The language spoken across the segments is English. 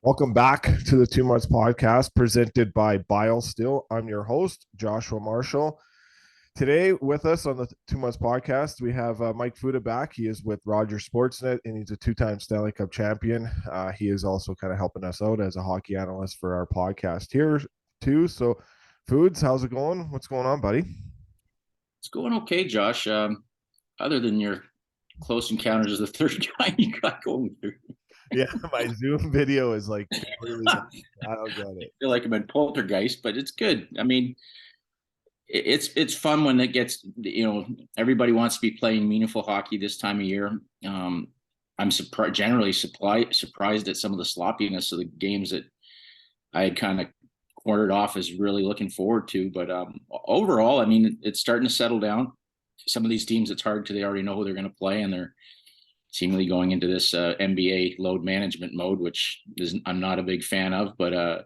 Welcome back to the 2 Months Podcast presented by BioSteel. I'm your host, Joshua Marshall. Today, with us on the 2 Months Podcast, we have Mike Futa back. He is with Rogers Sportsnet and he's a two-time Stanley Cup champion. He is also kind of helping us out as a hockey analyst for our podcast here, too. So, Foods, how's it going? What's going on, buddy? It's going okay, Josh. Other than your close encounters of the third guy you got going through. Yeah, my Zoom video is like completely. I I don't get it. feel like I'm in poltergeist, but it's good. I mean, it's fun when it gets, everybody wants to be playing meaningful hockey this time of year. I'm surprised at some of the sloppiness of the games that I had kind of quartered off as really looking forward to. But overall, I mean, it's starting to settle down. Some of these teams, it's hard because they already know who they're going to play, and they're seemingly going into this NBA load management mode, which I'm not a big fan of. But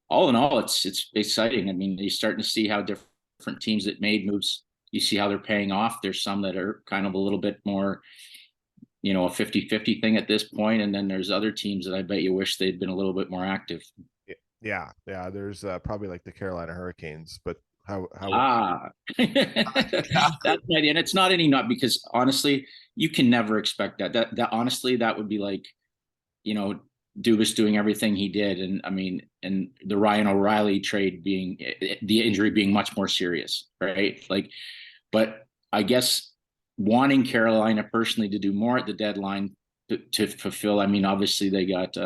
all in all, it's exciting. I mean, you're starting to see how different teams that made moves, you see how they're paying off. There's some that are kind of a little bit more, a 50-50 thing at this point. And then there's other teams that I bet you wish they'd been a little bit more active. Yeah. There's probably like the Carolina Hurricanes, but how That's the idea. And it's not any not because honestly, you can never expect that. That honestly, that would be like, you know, Dubas doing everything he did. And I mean, and the Ryan O'Reilly trade being the injury being much more serious, right? Like, but I guess wanting Carolina personally to do more at the deadline to fulfill. I mean, obviously they got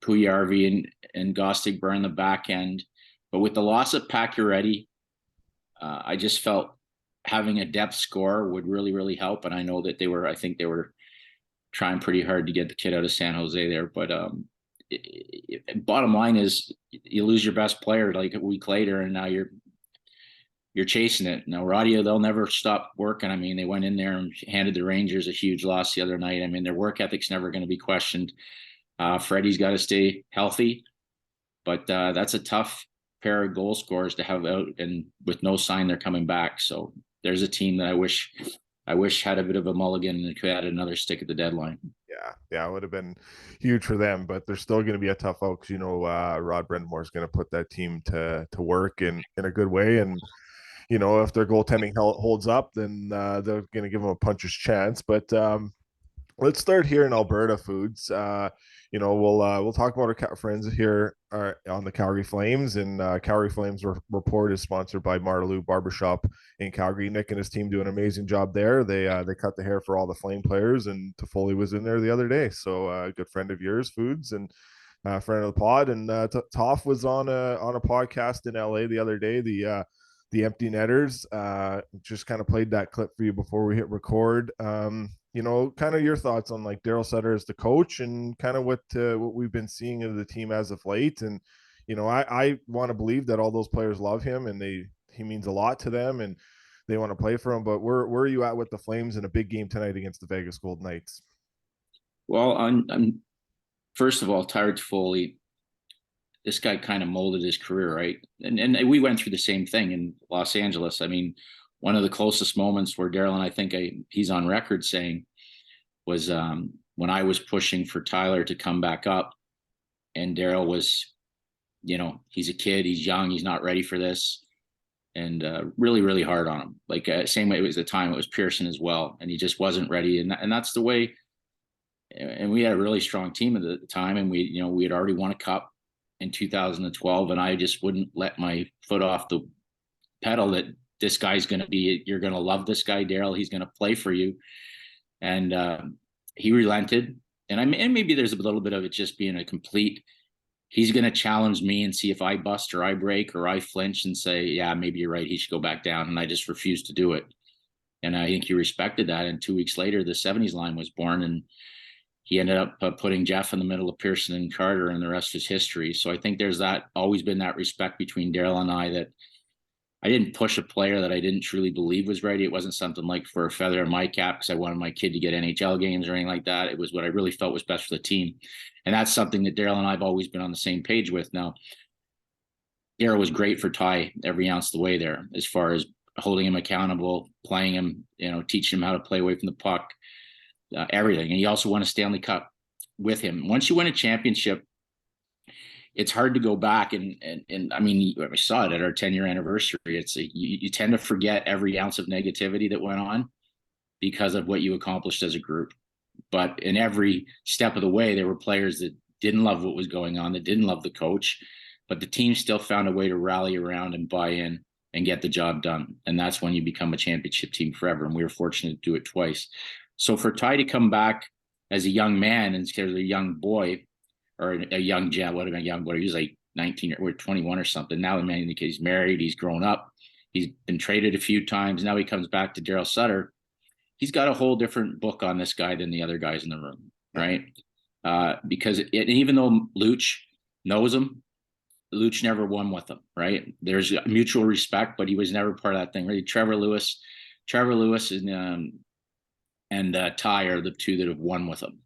Puyarvi and Gostig burn the back end. But with the loss of Pacioretty, I just felt having a depth score would really, really help. And I know that I think they were trying pretty hard to get the kid out of San Jose there. But bottom line is you lose your best player like a week later, and now you're chasing it. Now, Radia, they'll never stop working. I mean, they went in there and handed the Rangers a huge loss the other night. I mean, their work ethic's never going to be questioned. Freddie's got to stay healthy, but that's a tough pair of goal scorers to have out, and with no sign they're coming back. So there's a team that I wish had a bit of a mulligan and could add another stick at the deadline. Yeah, it would have been huge for them, but they're still going to be a tough out because Rod Brind'Amour is going to put that team to work in a good way, and if their goaltending holds up, then they're going to give them a puncher's chance. But let's start here in Alberta Foods. We'll talk about our friends here on the Calgary Flames, and Calgary Flames report is sponsored by Marlou Barbershop in Calgary. Nick and his team do an amazing job there. They cut the hair for all the Flame players, and Toffoli was in there the other day. So a good friend of yours, Foods, and friend of the pod. And Toff was on a podcast in LA the other day. The Empty Netters just kind of played that clip for you before we hit record. Kind of your thoughts on like Daryl Sutter as the coach and kind of what we've been seeing of the team as of late. And I want to believe that all those players love him and he means a lot to them and they want to play for him. But where are you at with the Flames in a big game tonight against the Vegas Golden Knights? Well, I'm first of all tired Foley. This guy kind of molded his career, right? And we went through the same thing in Los Angeles. I mean, one of the closest moments where Daryl and I think he's on record saying was when I was pushing for Tyler to come back up, and Daryl was, he's a kid, he's young, he's not ready for this, and really, really hard on him. Like same way it was the time it was Pearson as well, and he just wasn't ready, and that's the way. And we had a really strong team at the time, and we had already won a cup in 2012, and I just wouldn't let my foot off the pedal that this guy's going to be, you're going to love this guy, Daryl. He's going to play for you. And he relented. And maybe there's a little bit of it just being a complete, he's going to challenge me and see if I bust or I break or I flinch and say, yeah, maybe you're right. He should go back down. And I just refused to do it. And I think he respected that. And 2 weeks later, the 70s line was born, and he ended up putting Jeff in the middle of Pearson and Carter, and the rest is history. So I think there's always been that respect between Daryl and I, that I didn't push a player that I didn't truly believe was ready. It wasn't something like for a feather in my cap because I wanted my kid to get NHL games or anything like that. It was what I really felt was best for the team. And that's something that Daryl and I have always been on the same page with. Now, Daryl was great for Ty every ounce of the way there, as far as holding him accountable, playing him, teaching him how to play away from the puck, everything. And he also won a Stanley Cup with him. Once you win a championship, it's hard to go back and I mean, we saw it at our 10-year anniversary. It's you tend to forget every ounce of negativity that went on because of what you accomplished as a group. But in every step of the way, there were players that didn't love what was going on, that didn't love the coach, but the team still found a way to rally around and buy in and get the job done. And that's when you become a championship team forever. And we were fortunate to do it twice. So for Ty to come back as a young man instead of a young boy, or a young Jan, what a young boy, he was like 19 or 21 or something. Now the man, he's married, he's grown up, he's been traded a few times. Now he comes back to Daryl Sutter. He's got a whole different book on this guy than the other guys in the room, right? Because even though Luch knows him, Luch never won with him, right? There's mutual respect, but he was never part of that thing, right? Trevor Lewis and Ty are the two that have won with him,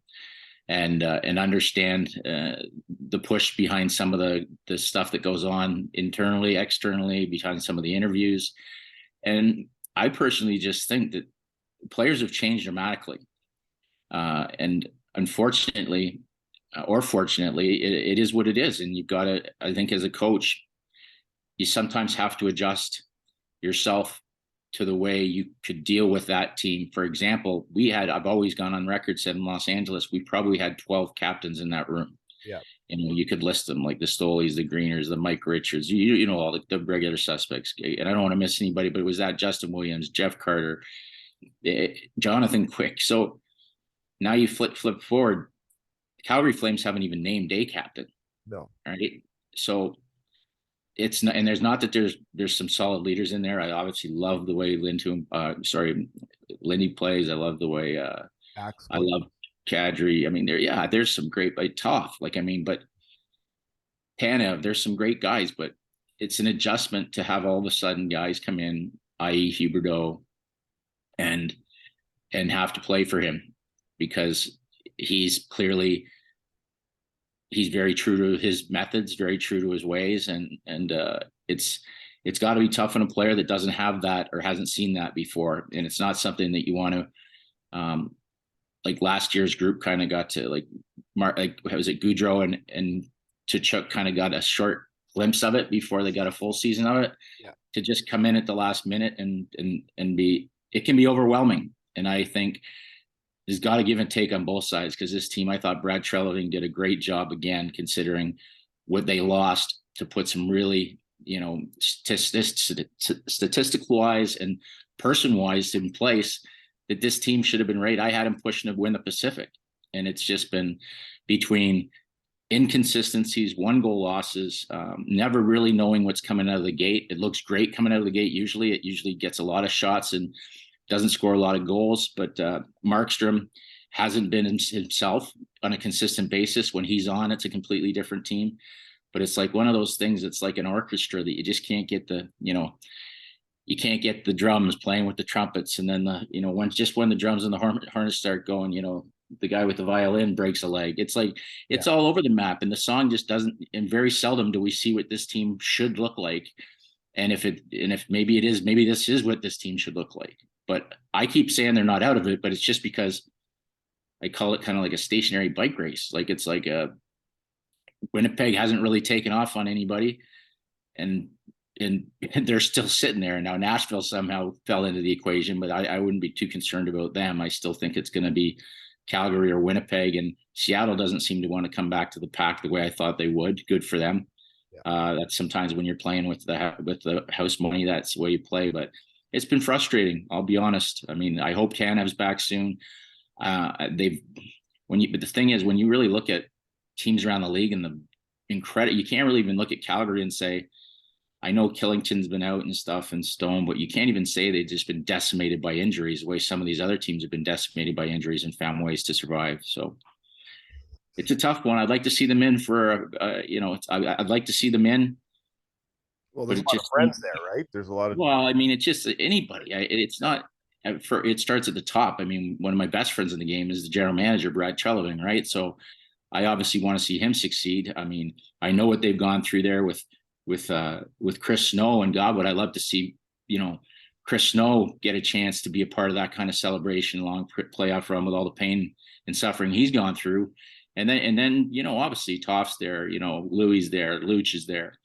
and understand the push behind some of the stuff that goes on internally, externally, behind some of the interviews. And I personally just think that players have changed dramatically. And unfortunately, or fortunately, it is what it is. And you've got to, I think as a coach, you sometimes have to adjust yourself to the way you could deal with that team. For example, I've always gone on record, said in Los Angeles, we probably had 12 captains in that room. Yeah. You know, you could list them, like the Stoleys, the Greeners, the Mike Richards, you know, all the regular suspects. And I don't want to miss anybody, but it was that Justin Williams, Jeff Carter, Jonathan Quick. So now you flip forward. Calgary Flames haven't even named a captain. No. Right. So it's not, and there's not that there's some solid leaders in there. I obviously love the way Lindy plays. I love the way I love Kadri. I mean, there's some great, tough. But Tanev, there's some great guys, but it's an adjustment to have all of a sudden guys come in, i.e. Huberdeau, and have to play for him, because he's very true to his methods, very true to his ways. And it's got to be tough on a player that doesn't have that or hasn't seen that before. And it's not something that you want to, like last year's group kind of got to was it Goudreau and Tkachuk kind of got a short glimpse of it before they got a full season of it. Yeah. To just come in at the last minute and it can be overwhelming. And I think there's got to give and take on both sides, because this team, I thought Brad Treliving did a great job again, considering what they lost, to put some really, you know, statistical wise and person wise in place that this team should have been rated. I had him pushing to win the Pacific, and it's just been between inconsistencies, 1-goal losses, never really knowing what's coming out of the gate. It looks great coming out of the gate. It usually gets a lot of shots and doesn't score a lot of goals, but Markstrom hasn't been himself on a consistent basis. When he's on, it's a completely different team. But it's like one of those things, it's like an orchestra that you just can't get you can't get the drums playing with the trumpets. And then when the drums and the harness start going, the guy with the violin breaks a leg. It's like, it's all over the map, and the song just doesn't, and very seldom do we see what this team should look like. And if maybe this is what this team should look like. But I keep saying they're not out of it, but it's just because I call it kind of like a stationary bike race. Like, it's like Winnipeg hasn't really taken off on anybody, and they're still sitting there. And now Nashville somehow fell into the equation, but I wouldn't be too concerned about them. I still think it's going to be Calgary or Winnipeg, and Seattle doesn't seem to want to come back to the pack the way I thought they would. Good for them. Yeah. That's sometimes when you're playing with the house money, that's the way you play. But it's been frustrating, I'll be honest. I mean, I hope Tanev's back soon. But the thing is, when you really look at teams around the league and you can't really even look at Calgary and say, I know Killington's been out and stuff and Stone, but you can't even say they've just been decimated by injuries the way some of these other teams have been decimated by injuries and found ways to survive. So it's a tough one. I'd like to see them in for, I'd like to see them in. Well, there's a lot of friends there, right? There's a lot of. Well, I mean, it's just anybody. It's not. It starts at the top. I mean, one of my best friends in the game is the general manager, Brad Treliving, right? So I obviously want to see him succeed. I mean, I know what they've gone through there with Chris Snow, and God, would I love to see, Chris Snow get a chance to be a part of that kind of celebration, long playoff run with all the pain and suffering he's gone through. And then, obviously Toff's there, Louis there, Luch is there.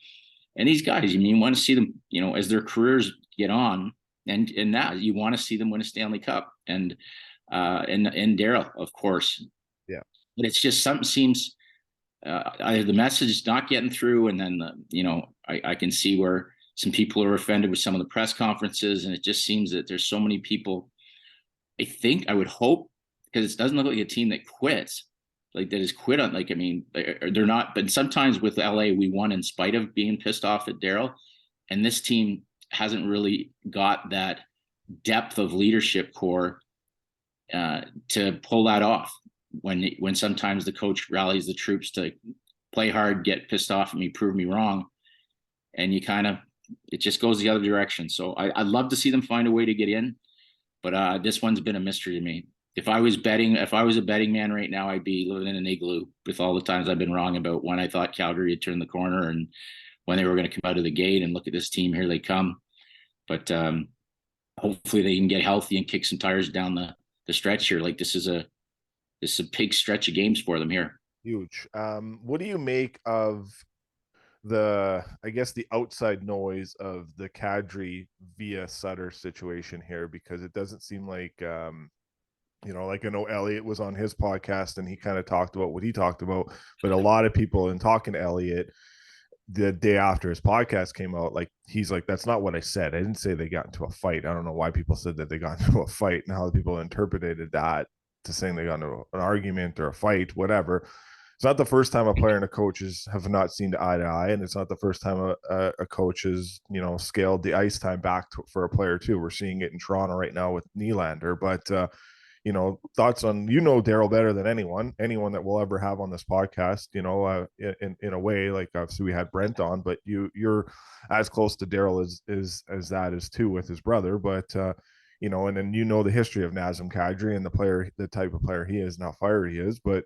And these guys, you want to see them, as their careers get on, and now you want to see them win a Stanley Cup, and Daryl, of course. Yeah. But it's just something seems either the message is not getting through, and then I can see where some people are offended with some of the press conferences, and it just seems that there's so many people. I would hope, because it doesn't look like a team that quits, like that is quit on. Like, I mean, they're not. But sometimes with LA, we won in spite of being pissed off at Daryl, and this team hasn't really got that depth of leadership core to pull that off. When sometimes the coach rallies the troops to play hard, get pissed off at me, prove me wrong, and it just goes the other direction. So I'd love to see them find a way to get in, but this one's been a mystery to me. If I was a betting man right now, I'd be living in an igloo with all the times I've been wrong about when I thought Calgary had turned the corner and when they were going to come out of the gate, and look at this team, here they come. But hopefully they can get healthy and kick some tires down the stretch here. Like, this is a big stretch of games for them here. Huge. What do you make of the outside noise of the Kadri via Sutter situation here? Because it doesn't seem like, like I know Elliot was on his podcast and he kind of talked about what he talked about, but a lot of people, in talking to Elliot the day after his podcast came out, like, he's like, that's not what I said. I didn't say they got into a fight. I don't know why people said that they got into a fight and how people interpreted that to saying they got into an argument or a fight, whatever. It's not the first time a player and a coach have not seen eye to eye, and it's not the first time a coach has, scaled the ice time back for a player too. We're seeing it in Toronto right now with Nylander, but thoughts on, Daryl better than anyone that we'll ever have on this podcast, in a way. Like, obviously we had Brent on, but you're as close to Daryl as that is too, with his brother. But and then the history of Nazem Kadri and the type of player he is, not fiery he is. But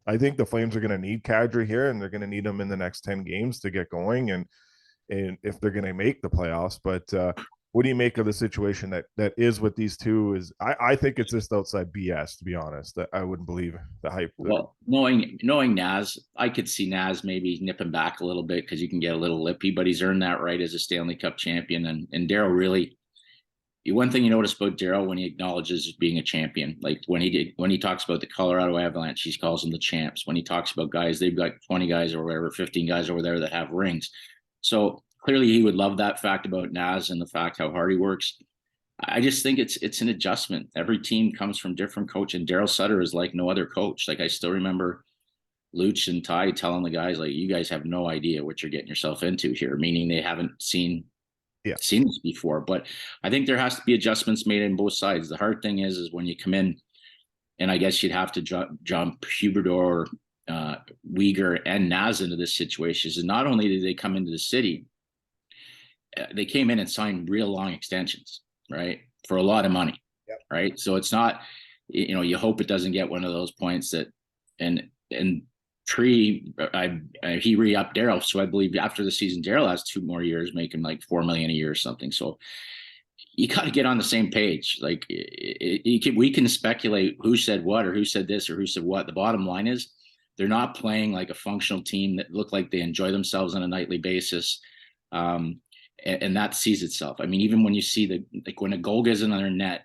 I think the Flames are going to need Kadri here, and they're going to need him in the next 10 games to get going, and if they're going to make the playoffs. But what do you make of the situation that is with these two? I think it's just outside BS, to be honest. That I wouldn't believe the hype. Well, knowing Naz, I could see Naz maybe nipping back a little bit because you can get a little lippy, but he's earned that right as a Stanley Cup champion. And Daryl really, one thing you notice about Daryl when he acknowledges being a champion, like when he talks about the Colorado Avalanche, he calls them the champs. When he talks about guys, they've got 20 guys or whatever, 15 guys over there that have rings. So clearly he would love that fact about Naz and the fact how hard he works. I just think it's an adjustment. Every team comes from different coach, and Daryl Sutter is like no other coach. Like, I still remember Luch and Ty telling the guys, like, you guys have no idea what you're getting yourself into here, meaning they haven't seen this before. But I think there has to be adjustments made on both sides. The hard thing is when you come in, and I guess you'd have to jump Huberdeau, Uyghur, and Naz into this situation. Is not only did they come into the city, they came in and signed real long extensions, right, for a lot of money. Yep. Right. So it's not, you hope it doesn't get one of those points that, and Tree, he re-upped Daryl. So I believe after the season, Daryl has 2 more years, making like $4 million a year or something. So you got to get on the same page. Like, we can speculate who said what or who said this or who said what. The bottom line is they're not playing like a functional team that look like they enjoy themselves on a nightly basis. And that sees itself. I mean, even when you see when a goal goes in on their net,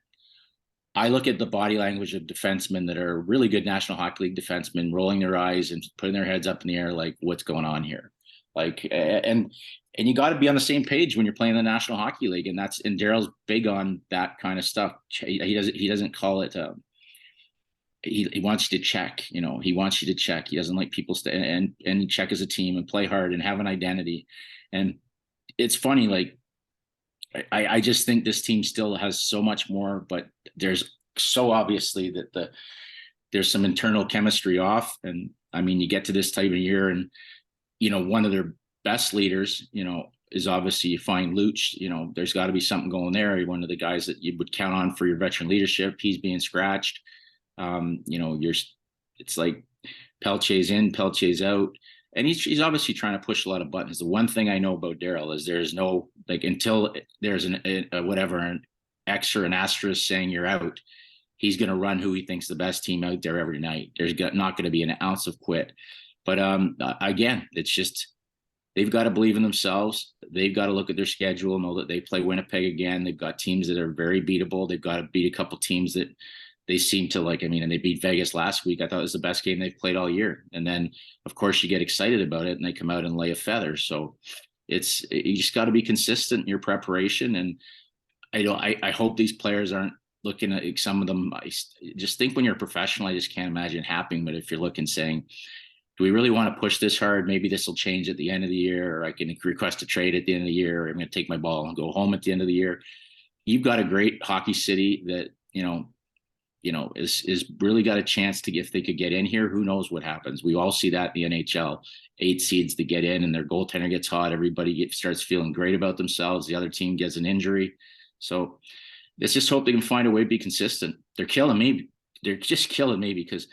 I look at the body language of defensemen that are really good National Hockey League defensemen, rolling their eyes and putting their heads up in the air, like, what's going on here? Like, and you got to be on the same page when you're playing the National Hockey League, and Daryl's big on that kind of stuff. He doesn't call it. He wants you to check. He wants you to check. He doesn't like people and check as a team and play hard and have an identity. And it's funny, like, I just think this team still has so much more, but there's so obviously that there's some internal chemistry off. And I mean, you get to this type of year and, one of their best leaders, is obviously you find Luch, there's got to be something going there. One of the guys that you would count on for your veteran leadership, he's being scratched. It's like Pelche's in, Pelche's out. And he's obviously trying to push a lot of buttons. The one thing I know about Daryl is there's no, like, until there's an X or an asterisk saying you're out, he's going to run who he thinks the best team out there every night. There's not going to be an ounce of quit. But again, it's just they've got to believe in themselves. They've got to look at their schedule, know that they play Winnipeg again. They've got teams that are very beatable. They've got to beat a couple teams that they seem to like. I mean, and they beat Vegas last week. I thought it was the best game they've played all year. And then, of course, you get excited about it, and they come out and lay a feather. So you just got to be consistent in your preparation. And I hope these players aren't looking at some of them. I just think when you're a professional, I just can't imagine it happening. But if you're looking, saying, do we really want to push this hard? Maybe this will change at the end of the year, or I can request a trade at the end of the year, or I'm going to take my ball and go home at the end of the year. You've got a great hockey city that, is really got a chance to, if they could get in here, who knows what happens. We all see that in the NHL, 8 seeds to get in and their goaltender gets hot. Everybody starts feeling great about themselves. The other team gets an injury. So let's just hope they can find a way to be consistent. They're killing me. They're just killing me because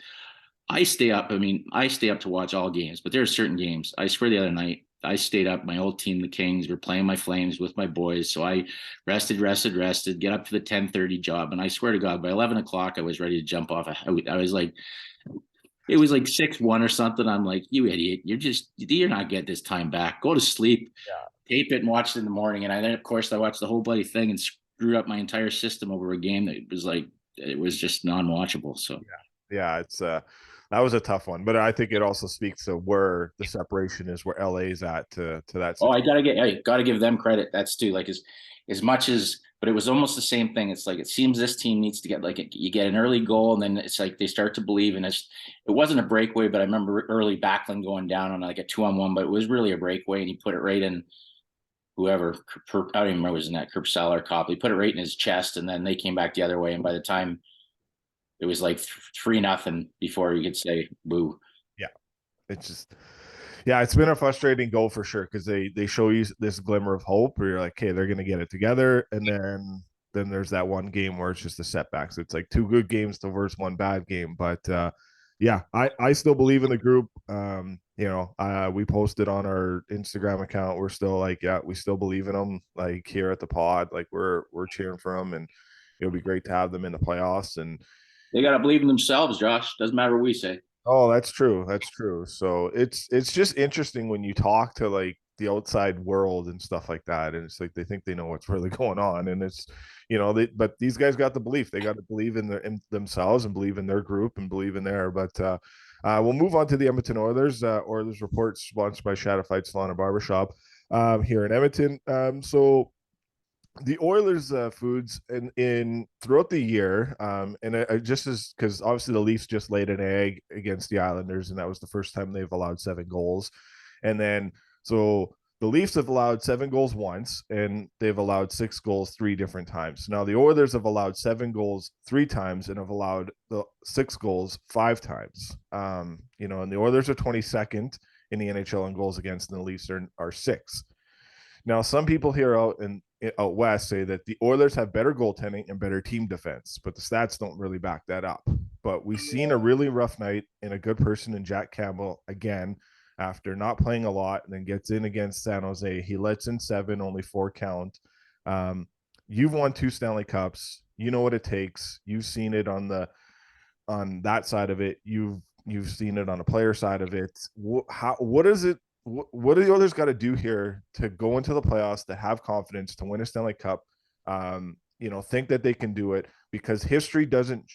I stay up. I mean, I stay up to watch all games, but there are certain games. I swear the other night, I stayed up. My old team, the Kings, were playing my Flames with my boys. So I rested, get up to the 10:30 job. And I swear to God, by 11 o'clock, I was ready to jump off. I was like, it was like 6-1 or something. I'm like, you idiot. You're not getting this time back. Go to sleep, tape it and watch it in the morning. And then, of course, I watched the whole bloody thing and screwed up my entire system over a game that was like, it was just non-watchable. So, yeah, it's that was a tough one, but I think it also speaks to where the separation is, where LA's at to that. Oh, I gotta give them credit. That's too, like, as much as, but it was almost the same thing. It's like, it seems this team needs to get, like, you get an early goal and then it's like they start to believe, and it wasn't a breakaway, but I remember early Backlund going down on like a 2-on-1, but it was really a breakaway, and he put it right in whoever, I don't even remember who was in that, Kurpsal or Copley, put it right in his chest, and then they came back the other way, and by the time it was like 3-0 before you could say boo. Yeah, it's just, yeah, it's been a frustrating goal for sure, because they show you this glimmer of hope where you're like, okay, they're gonna get it together, and then there's that one game where it's just a setback. So it's like 2 good games to versus 1 bad game. But yeah, I still believe in the group. We posted on our Instagram account. We're still like, yeah, we still believe in them. Like, here at the pod, like we're cheering for them, and it'll be great to have them in the playoffs. And they got to believe in themselves, Josh. Doesn't matter what we say. Oh, that's true. That's true. So it's just interesting when you talk to like the outside world and stuff like that, and it's like they think they know what's really going on, and it's but these guys got the belief. They got to believe in themselves and believe in their group and believe in there. But we'll move on to the Edmonton Oilers. Oilers Report, sponsored by Shadowfight Salon and Barbershop here in Edmonton. So the Oilers foods in throughout the year, and just as, because obviously the Leafs just laid an egg against the Islanders, and that was the first time they've allowed 7 goals. And then so the Leafs have allowed 7 goals once, and they've allowed 6 goals 3 different times. Now the Oilers have allowed 7 goals 3 times and have allowed the 6 goals 5 times. And the Oilers are 22nd in the NHL in goals against, and the Leafs are 6th. Now, some people here out west say that the Oilers have better goaltending and better team defense, but the stats don't really back that up. But we've seen a really rough night and a good person in Jack Campbell again after not playing a lot, and then gets in against San Jose. He lets in 7, only 4 count. You've won 2 Stanley Cups. You know what it takes. You've seen it on that side of it. You've seen it on the player side of it. What is it? What do the Oilers got to do here to go into the playoffs, to have confidence, to win a Stanley Cup? Think that they can do it, because history doesn't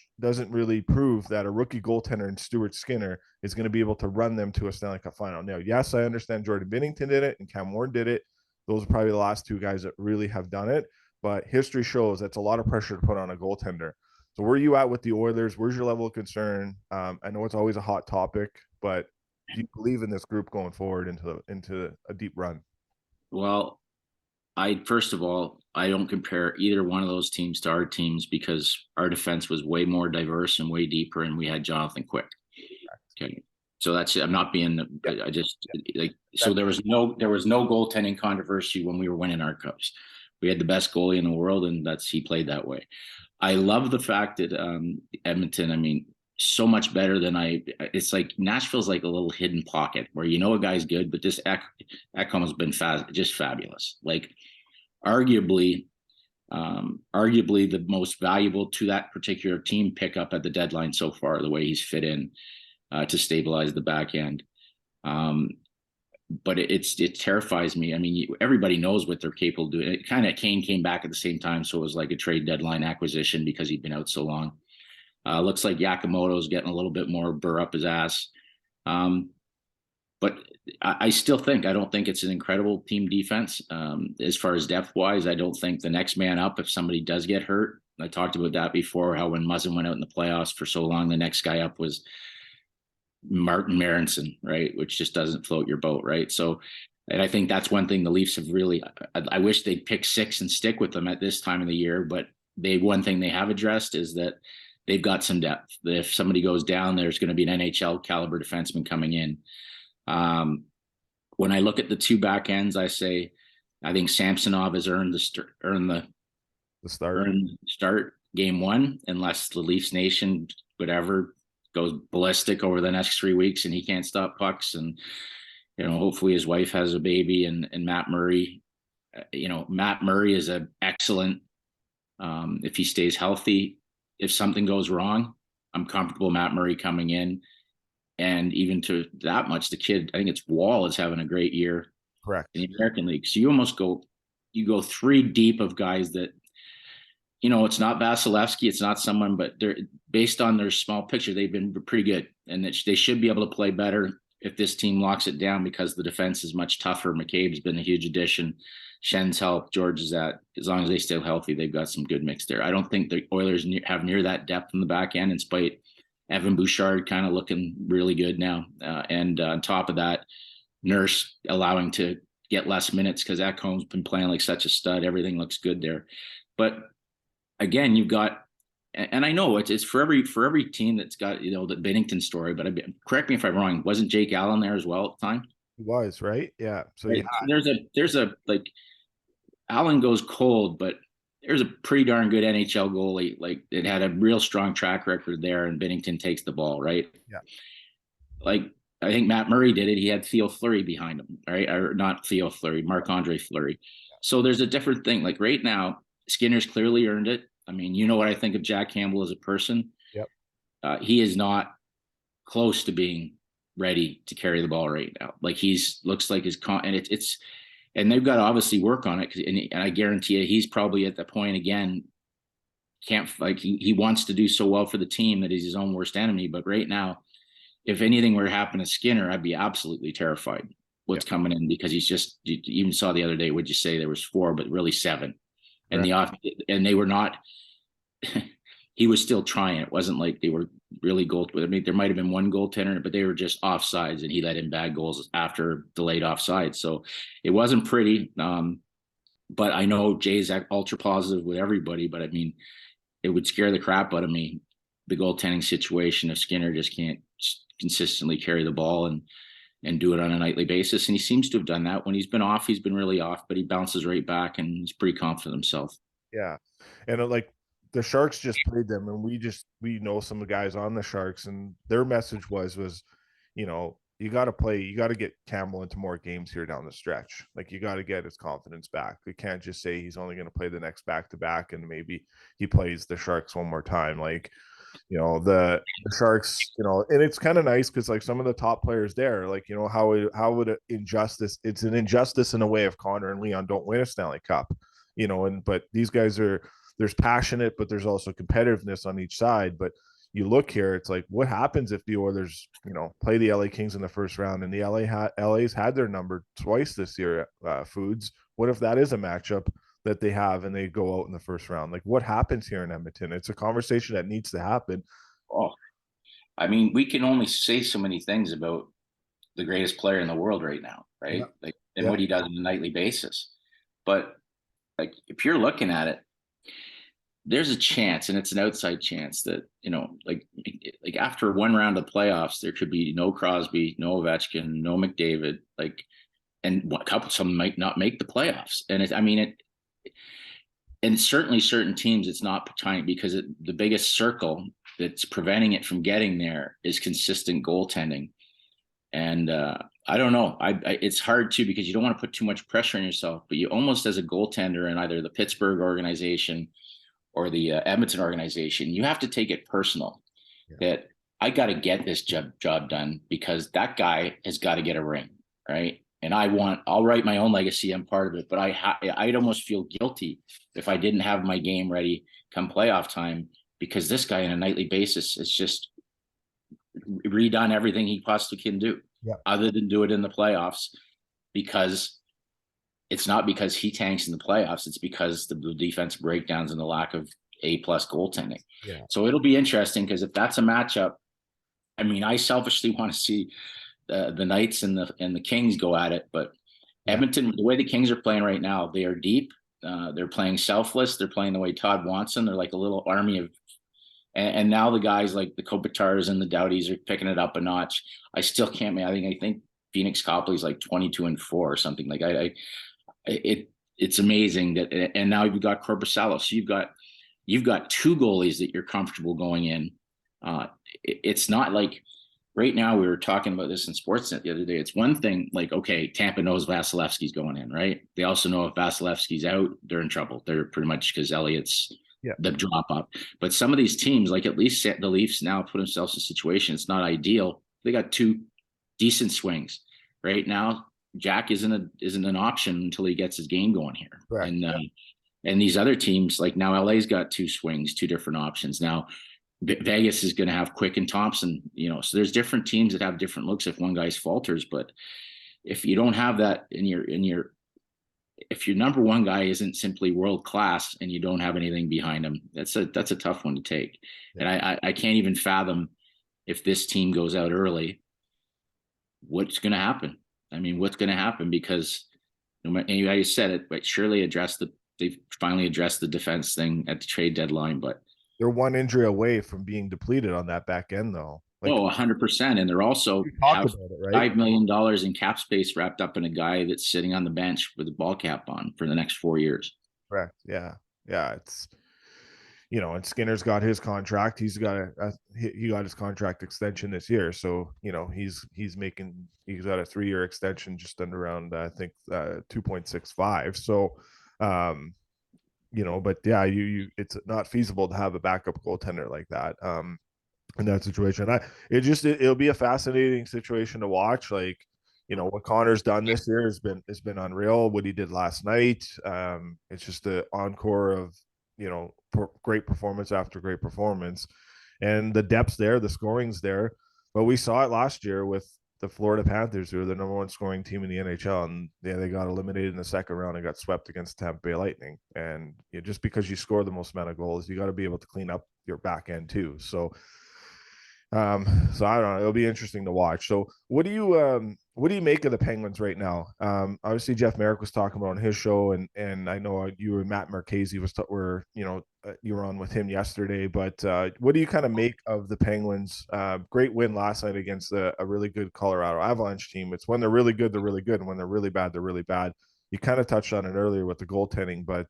really prove that a rookie goaltender in Stuart Skinner is going to be able to run them to a Stanley Cup final. Now, yes, I understand Jordan Binnington did it and Cam Ward did it. Those are probably the last 2 guys that really have done it, but history shows that's a lot of pressure to put on a goaltender. So where are you at with the Oilers? Where's your level of concern? I know it's always a hot topic, but do you believe in this group going forward into a deep run? Well, first of all, I don't compare either one of those teams to our teams, because our defense was way more diverse and way deeper, and we had Jonathan Quick. Okay, so that's, I'm not being, I just like, so there was no goaltending controversy when we were winning our cups. We had the best goalie in the world, and he played that way. I love the fact that Edmonton, I mean, so much better than it's like Nashville's like a little hidden pocket where a guy's good, but this Ekholm has been just fabulous. Like, arguably, Arguably the most valuable to that particular team pickup at the deadline so far, the way he's fit in to stabilize the back end. But it terrifies me. I mean, everybody knows what they're capable of doing. It kind of Kane came back at the same time, so it was like a trade deadline acquisition because he'd been out so long. Looks like Yakamoto's getting a little bit more burr up his ass. But I still think, I don't think it's an incredible team defense. As far as depth wise, I don't think the next man up, if somebody does get hurt, I talked about that before, how when Muzzin went out in the playoffs for so long, the next guy up was Martin Marinson, right? Which just doesn't float your boat, right? So, and I think that's one thing the Leafs have really, I wish they'd pick 6 and stick with them at this time of the year, but one thing they have addressed is that they've got some depth. If somebody goes down, there's going to be an NHL caliber defenseman coming in. When I look at the 2 back ends, I think Samsonov has earned the start game 1, unless the Leafs Nation, whatever, goes ballistic over the next 3 weeks and he can't stop pucks. And, hopefully his wife has a baby, and Matt Murray, Matt Murray is an excellent, if he stays healthy, if something goes wrong, I'm comfortable Matt Murray coming in. And even to that much, the kid, I think it's Wall, is having a great year. Correct. In the American League. So you go 3 deep of guys that, it's not Vasilevsky, it's not someone, but they're based on their small picture, they've been pretty good, and that they should be able to play better if this team locks it down, because the defense is much tougher. McCabe's been a huge addition. Schen's help. George is as long as they stay healthy, they've got some good mix there. I don't think the Oilers have near that depth in the back end, in spite Evan Bouchard kind of looking really good now. And on top of that, Nurse allowing to get less minutes because Ekholm's been playing like such a stud. Everything looks good there. But again, you've got, and I know it's for every team that's got, the Binnington story, but correct me if I'm wrong, wasn't Jake Allen there as well at the time? He was, right? Yeah. So right. There's a like, Allen goes cold, but there's a pretty darn good NHL goalie. Like, it had a real strong track record there, and Binnington takes the ball, right? Yeah. Like, I think Matt Murray did it. He had Theo Fleury behind him, right? Or not Theo Fleury, Marc-Andre Fleury. So there's a different thing. Like right now, Skinner's clearly earned it. I mean, you know what I think of Jack Campbell as a person. Yep. He is not close to being ready to carry the ball right now. Like, looks like and it's and they've got to obviously work on it. And I guarantee you, he's probably at the point again, he wants to do so well for the team that he's his own worst enemy. But right now, if anything were to happen to Skinner, I'd be absolutely terrified what's coming in, because you even saw the other day, would you say there was 4, but really 7. And and they were not, he was still trying. It wasn't like they were really I mean, there might've been 1 goaltender, but they were just offsides, and he let in bad goals after delayed offsides. So it wasn't pretty. But I know Jay's ultra positive with everybody, but I mean, it would scare the crap out of me, the goaltending situation, if Skinner just can't consistently carry the ball and do it on a nightly basis. And he seems to have done that. When he's been off, he's been really off, but he bounces right back, and he's pretty confident himself. Yeah. And like, the Sharks just played them, and we know some of the guys on the Sharks, and their message was, you got to get Campbell into more games here down the stretch. Like, you got to get his confidence back. You can't just say he's only going to play the next back-to-back and maybe he plays the Sharks one more time. Like, the Sharks, and it's kind of nice because, like, some of the top players there, like, how would it's an injustice in a way if Connor and Leon don't win a Stanley Cup, but these guys there's passionate, but there's also competitiveness on each side. But you look here, it's like, what happens if the Oilers, play the LA Kings in the first round, and the LA's had their number twice this year, Foods. What if that is a matchup that they have and they go out in the first round? Like, what happens here in Edmonton? It's a conversation that needs to happen. Oh, I mean, we can only say so many things about the greatest player in the world right now, right? Yeah. Like, and what he does on a nightly basis. But like, if you're looking at it, there's a chance, and it's an outside chance, that, like after 1 round of playoffs, there could be no Crosby, no Ovechkin, no McDavid, and some might not make the playoffs. And and certainly certain teams, it's not trying, because the biggest circle that's preventing it from getting there is consistent goaltending. And I don't know. It's hard too because you don't want to put too much pressure on yourself, but you almost as a goaltender in either the Pittsburgh organization or the Edmonton organization, you have to take it personal Yeah. that I got to get this job done because that guy has got to get a ring, right? And I'll write my own legacy. I'm part of it, but I'd almost feel guilty if I didn't have my game ready come playoff time because this guy on a nightly basis has just redone everything he possibly can do, Yeah. other than do it in the playoffs, because it's not because he tanks in the playoffs. It's because the defense breakdowns and the lack of A-plus goaltending. Yeah. So it'll be interesting because if that's a matchup, I mean, I selfishly want to see the Knights and the Kings go at it, but Yeah. Edmonton, the way the Kings are playing right now, they are deep. They're playing selfless. They're playing the way Todd wants them. They're like a little army of, and now the guys like the Kopitars and the Doughties are picking it up a notch. I still can't. I think Phoenix Copley's like 22-4 or something. Like it's amazing that, and now you've got Korpisalo. So you've got two goalies that you're comfortable going in. It's not like right now, we were talking about this in Sportsnet the other day. It's one thing like, okay, Tampa knows Vasilevsky's going in, right? They also know if Vasilevsky's out, they're in trouble. They're pretty much because Elliott's the drop up. But some of these teams, like at least the Leafs now put themselves in a situation. It's not ideal. They got two decent swings right now. Jack isn't an option until he gets his game going here. Correct. And these other teams, like now LA's got two swings, two different options. Now Vegas is going to have Quick and Thompson, so there's different teams that have different looks if one guy's falters. But if you don't have that if your number one guy isn't simply world class and you don't have anything behind him, that's a tough one to take. Yeah. And I can't even fathom if this team goes out early, what's going to happen? I mean, what's going to happen? Because you said it, but surely they've finally addressed the defense thing at the trade deadline, but they're one injury away from being depleted on that back end, though. 100%. And they're also have it, right? $5 million in cap space wrapped up in a guy that's sitting on the bench with a ball cap on for the next 4 years. Correct. Yeah. It's, and Skinner's got his contract. He got his contract extension this year. So, he's got a 3-year extension just under around, I think, 2.65. So, but yeah, it's not feasible to have a backup goaltender like that in that situation. It'll be a fascinating situation to watch. Like, what Connor's done this year has been unreal. What he did last night, it's just the encore of great performance after great performance, and the depth's there, the scoring's there. But we saw it last year with the Florida Panthers, who are the number one scoring team in the NHL, and they got eliminated in the second round and got swept against Tampa Bay Lightning. And just because you score the most amount of goals, you got to be able to clean up your back end too. So I don't know. It'll be interesting to watch. So what do you make of the Penguins right now? Obviously Jeff Merrick was talking about on his show, and I know you and Matt Marchese you were on with him yesterday. But what do you kind of make of the Penguins? Great win last night against a really good Colorado Avalanche team. It's when they're really good, and when they're really bad, they're really bad. You kind of touched on it earlier with the goaltending, but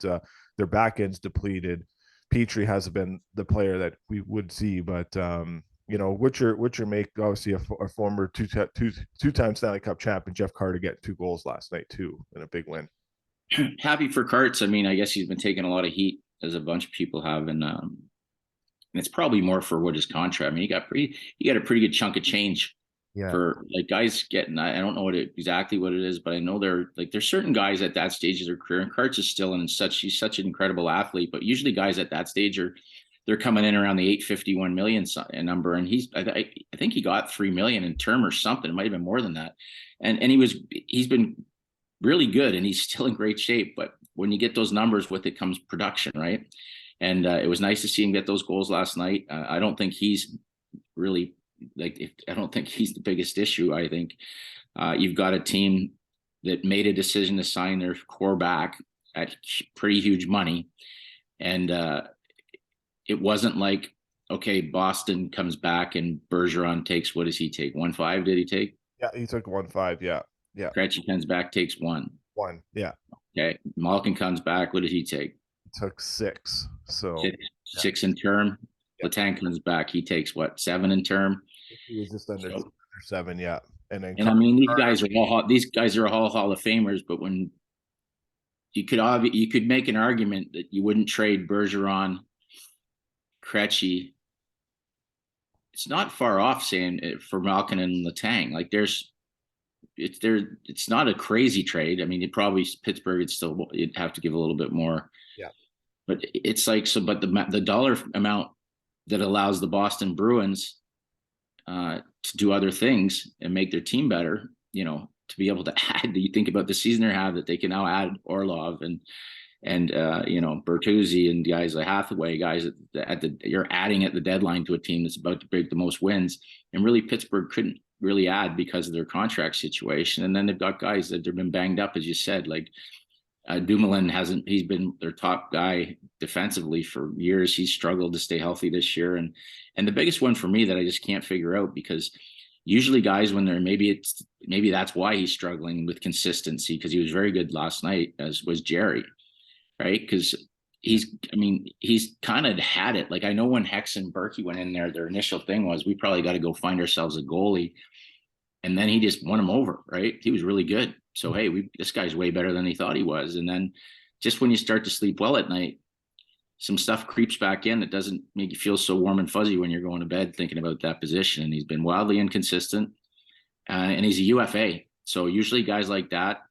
their back end's depleted. Petrie hasn't been the player that we would see, but what's your make? Obviously, a former two-time Stanley Cup champion, Jeff Carter, get 2 goals last night too in a big win. Happy for Carts. I mean, I guess he's been taking a lot of heat, as a bunch of people have, and it's probably more for what his contract. I mean, he got a pretty good chunk of change for like guys getting. I don't know exactly what it is, but I know there's certain guys at that stage of their career, and Carts is still he's such an incredible athlete, but usually guys at that stage they're coming in around the 851 million number. And I think he got 3 million in term or something. It might've been more than that. And he's been really good and he's still in great shape. But when you get those numbers, with it comes production, right? And it was nice to see him get those goals last night. I don't think he's really I don't think he's the biggest issue. I think you've got a team that made a decision to sign their core back at pretty huge money. And, it wasn't like, okay, Boston comes back and Bergeron takes, what does he take? 1.5 did he take? Yeah, he took 1.5. Yeah. Krejci comes back, takes 1. Yeah. Okay. Malkin comes back. What did he take? He took 6. So 6 in term. Yeah. Letang comes back. He takes what? 7 in term. He was just under 7. Yeah. and then And I mean, these guys are all Hall of Famers, but when you could make an argument that you wouldn't trade Bergeron, Krejci. It's not far off saying for Malkin and Letang. Like it's not a crazy trade. I mean, it probably Pittsburgh you'd have to give a little bit more. Yeah. But it's like so. But the dollar amount that allows the Boston Bruins to do other things and make their team better, to be able to add. You think about the season they have that they can now add Orlov and Bertuzzi and guys like Hathaway, guys you're adding at the deadline to a team that's about to break the most wins, and really Pittsburgh couldn't really add because of their contract situation. And then they've got guys that have been banged up, as you said, like Dumoulin he's been their top guy defensively for years. He's struggled to stay healthy this year. And the biggest one for me that I just can't figure out, because usually guys, when they're maybe that's why he's struggling with consistency, because he was very good last night, as was Jerry, right? Because he's kind of had it. Like, I know when Hex and Berkey went in there, their initial thing was, we probably got to go find ourselves a goalie. And then he just won him over, right? He was really good. So, hey, this guy's way better than he thought he was. And then just when you start to sleep well at night, some stuff creeps back in that doesn't make you feel so warm and fuzzy when you're going to bed thinking about that position. And he's been wildly inconsistent, and he's a UFA. So usually guys like that,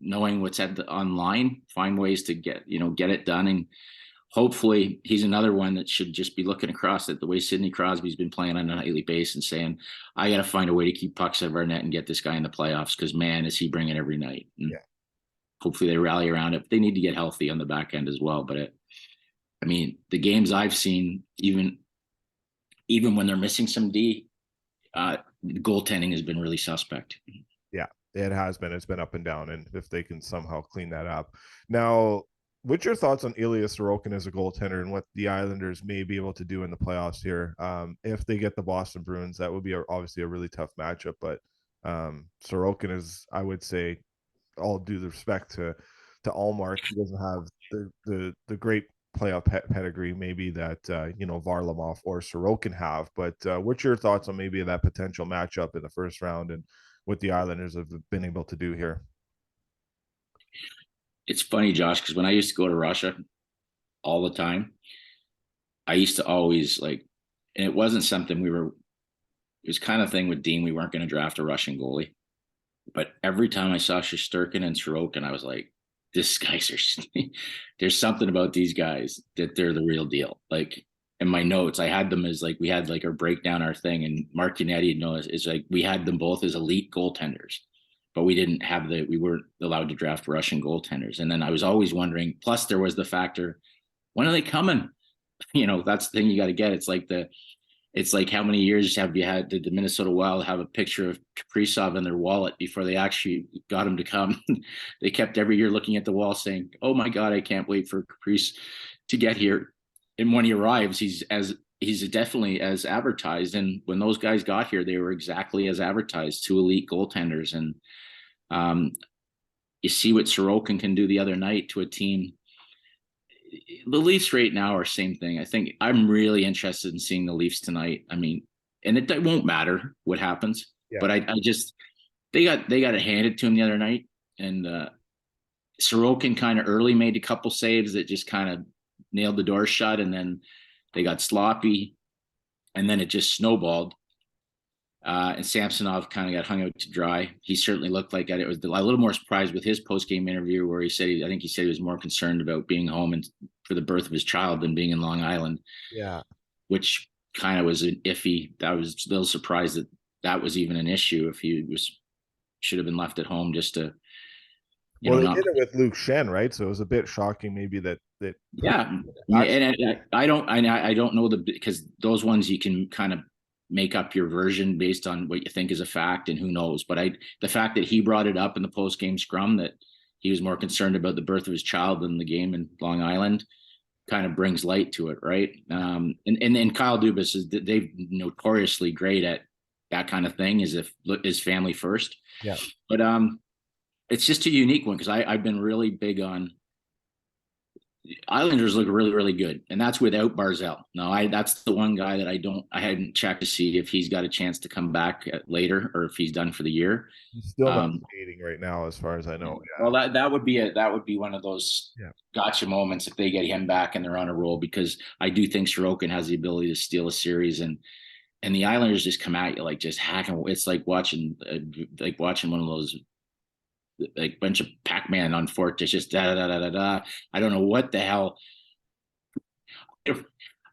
knowing what's online, find ways to get it done. And hopefully he's another one that should just be looking across at the way Sidney Crosby's been playing on a nightly basis and saying, I got to find a way to keep pucks out of our net and get this guy in the playoffs, because, man, is he bringing every night. And hopefully they rally around it. They need to get healthy on the back end as well. But the games I've seen, even when they're missing some D, goaltending has been really suspect. Yeah, it has been. It's been up and down. And if they can somehow clean that up. Now, what's your thoughts on Ilya Sorokin as a goaltender and what the Islanders may be able to do in the playoffs here? If they get the Boston Bruins, that would be obviously a really tough matchup. But Sorokin is, I would say, all due respect to Allmark, he doesn't have the great playoff pedigree maybe that Varlamov or Sorokin have. But what's your thoughts on maybe that potential matchup in the first round and what the Islanders have been able to do here? It's funny, Josh, because when I used to go to Russia all the time, I used to always and it wasn't something it was kind of thing with Dean. We weren't going to draft a Russian goalie, but every time I saw Shesterkin and Sorokin, I was like, this guys there's something about these guys that they're the real deal. Like, in my notes, I had them as we had our breakdown, our thing, and Mark Yannetti knows is we had them both as elite goaltenders, but we weren't allowed to draft Russian goaltenders. And then I was always wondering, plus there was the factor, when are they coming? That's the thing you got to get. It's like how many years did the Minnesota Wild have a picture of Kaprizov in their wallet before they actually got him to come? They kept every year looking at the wall saying, oh my God, I can't wait for Kaprizov to get here. And when he arrives, he's definitely as advertised. And when those guys got here, they were exactly as advertised, two elite goaltenders. And you see what Sorokin can do the other night to a team. The Leafs right now are same thing. I think I'm really interested in seeing the Leafs tonight. And it won't matter what happens, but I just, they got it handed to him the other night. And Sorokin kind of early made a couple saves that just kind of nailed the door shut. And then they got sloppy, and then it just snowballed. And Samsonov kind of got hung out to dry. He certainly looked like it. It was a little more surprised with his post-game interview where he said he was more concerned about being home and for the birth of his child than being in Long Island. Yeah. Which kind of was an iffy. I was a little surprised that was even an issue, if he should have been left at home just to. They did it with Luke Shen, right? So it was a bit shocking maybe that. Yeah. And I don't know because those ones you can kind of make up your version based on what you think is a fact, and who knows. But the fact that he brought it up in the post-game scrum that he was more concerned about the birth of his child than the game in Long Island kind of brings light to it, right? And Kyle Dubas they've notoriously great at that kind of thing, is family first. Yeah. But it's just a unique one, because I've been really big on Islanders look really, really good, and that's without Barzell. No, that's the one guy that I hadn't checked to see if he's got a chance to come back later or if he's done for the year. He's still not Um, skating right now, as far as I know. well, that would be one of those Yeah. gotcha moments if they get him back and they're on a roll, because I do think Sorokin has the ability to steal a series, and the Islanders just come at you like just hacking. It's like watching one of those like bunch of Pac-Man on Fort. It's just da da da da da. I don't know what the hell.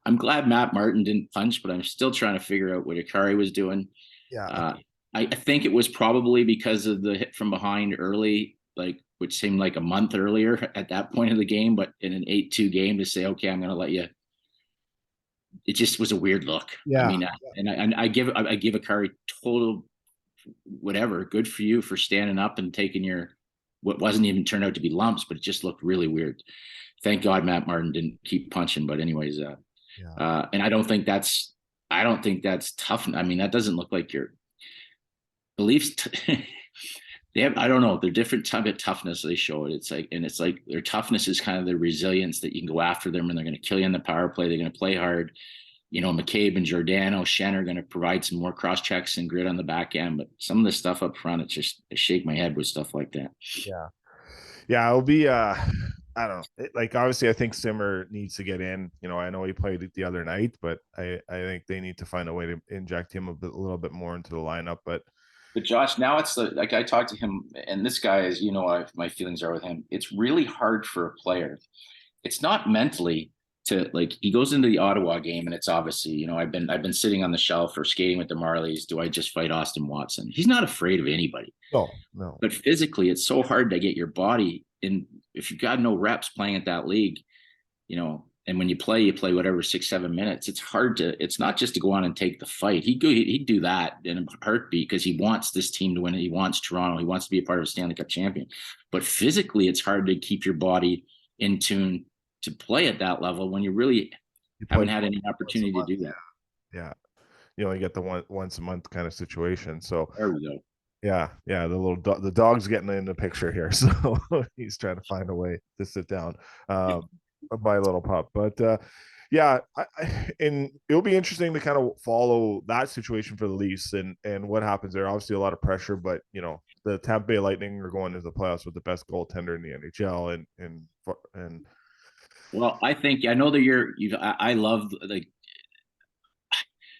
I'm glad Matt Martin didn't punch, but I'm still trying to figure out what Akari was doing. Yeah. I think it was probably because of the hit from behind early, like which seemed like a month earlier at that point of the game. But in an 8-2 game, to say, okay, I'm going to let you. It just was a weird look. I Yeah. mean, and I give Akari total whatever. Good for you for standing up and taking your what wasn't even turned out to be lumps, but it just looked really weird. Thank God Matt Martin didn't keep punching. But anyways, Yeah. and I don't think that's tough. I mean, that doesn't look like your beliefs. They have, I don't know, they're different type of toughness they show it. It's like their toughness is kind of the resilience that you can go after them and they're going to kill you in the power play. They're going to play hard. You know, McCabe and Giordano, Shen are going to provide some more cross checks and grit on the back end. But some of the stuff up front, it's just, I shake my head with stuff like that. Yeah. Yeah. It'll be, I don't know. Like, obviously, I think Simmer needs to get in. You know, I know he played it the other night, but I think they need to find a way to inject him a little bit more into the lineup. But But Josh, now it's like I talked to him, and this guy is, you know, my feelings are with him. It's really hard for a player. It's not mentally to like he goes into the Ottawa game, and it's obviously, you know, I've been sitting on the shelf or skating with the Marlies. Do I just fight Austin Watson? He's not afraid of anybody. no, no. But physically, it's so hard to get your body in. If you've got no reps playing at that league, you know, and when you play whatever 6-7 minutes. It's hard to. It's not just to go on and take the fight. He'd do that in a heartbeat because he wants this team to win. He wants Toronto. He wants to be a part of a Stanley Cup champion. But physically, it's hard to keep your body in tune to play at that level when you really You play haven't had any once a opportunity to month. do that. Yeah. You only get the once a month kind of situation. So There we go. yeah, yeah. The dog's getting in the picture here, so he's trying to find a way to sit down by a little pup. But yeah, and it'll be interesting to kind of follow that situation for the Leafs and what happens there. Obviously, a lot of pressure, but you know the Tampa Bay Lightning are going into the playoffs with the best goaltender in the NHL, and Well, I know that I love like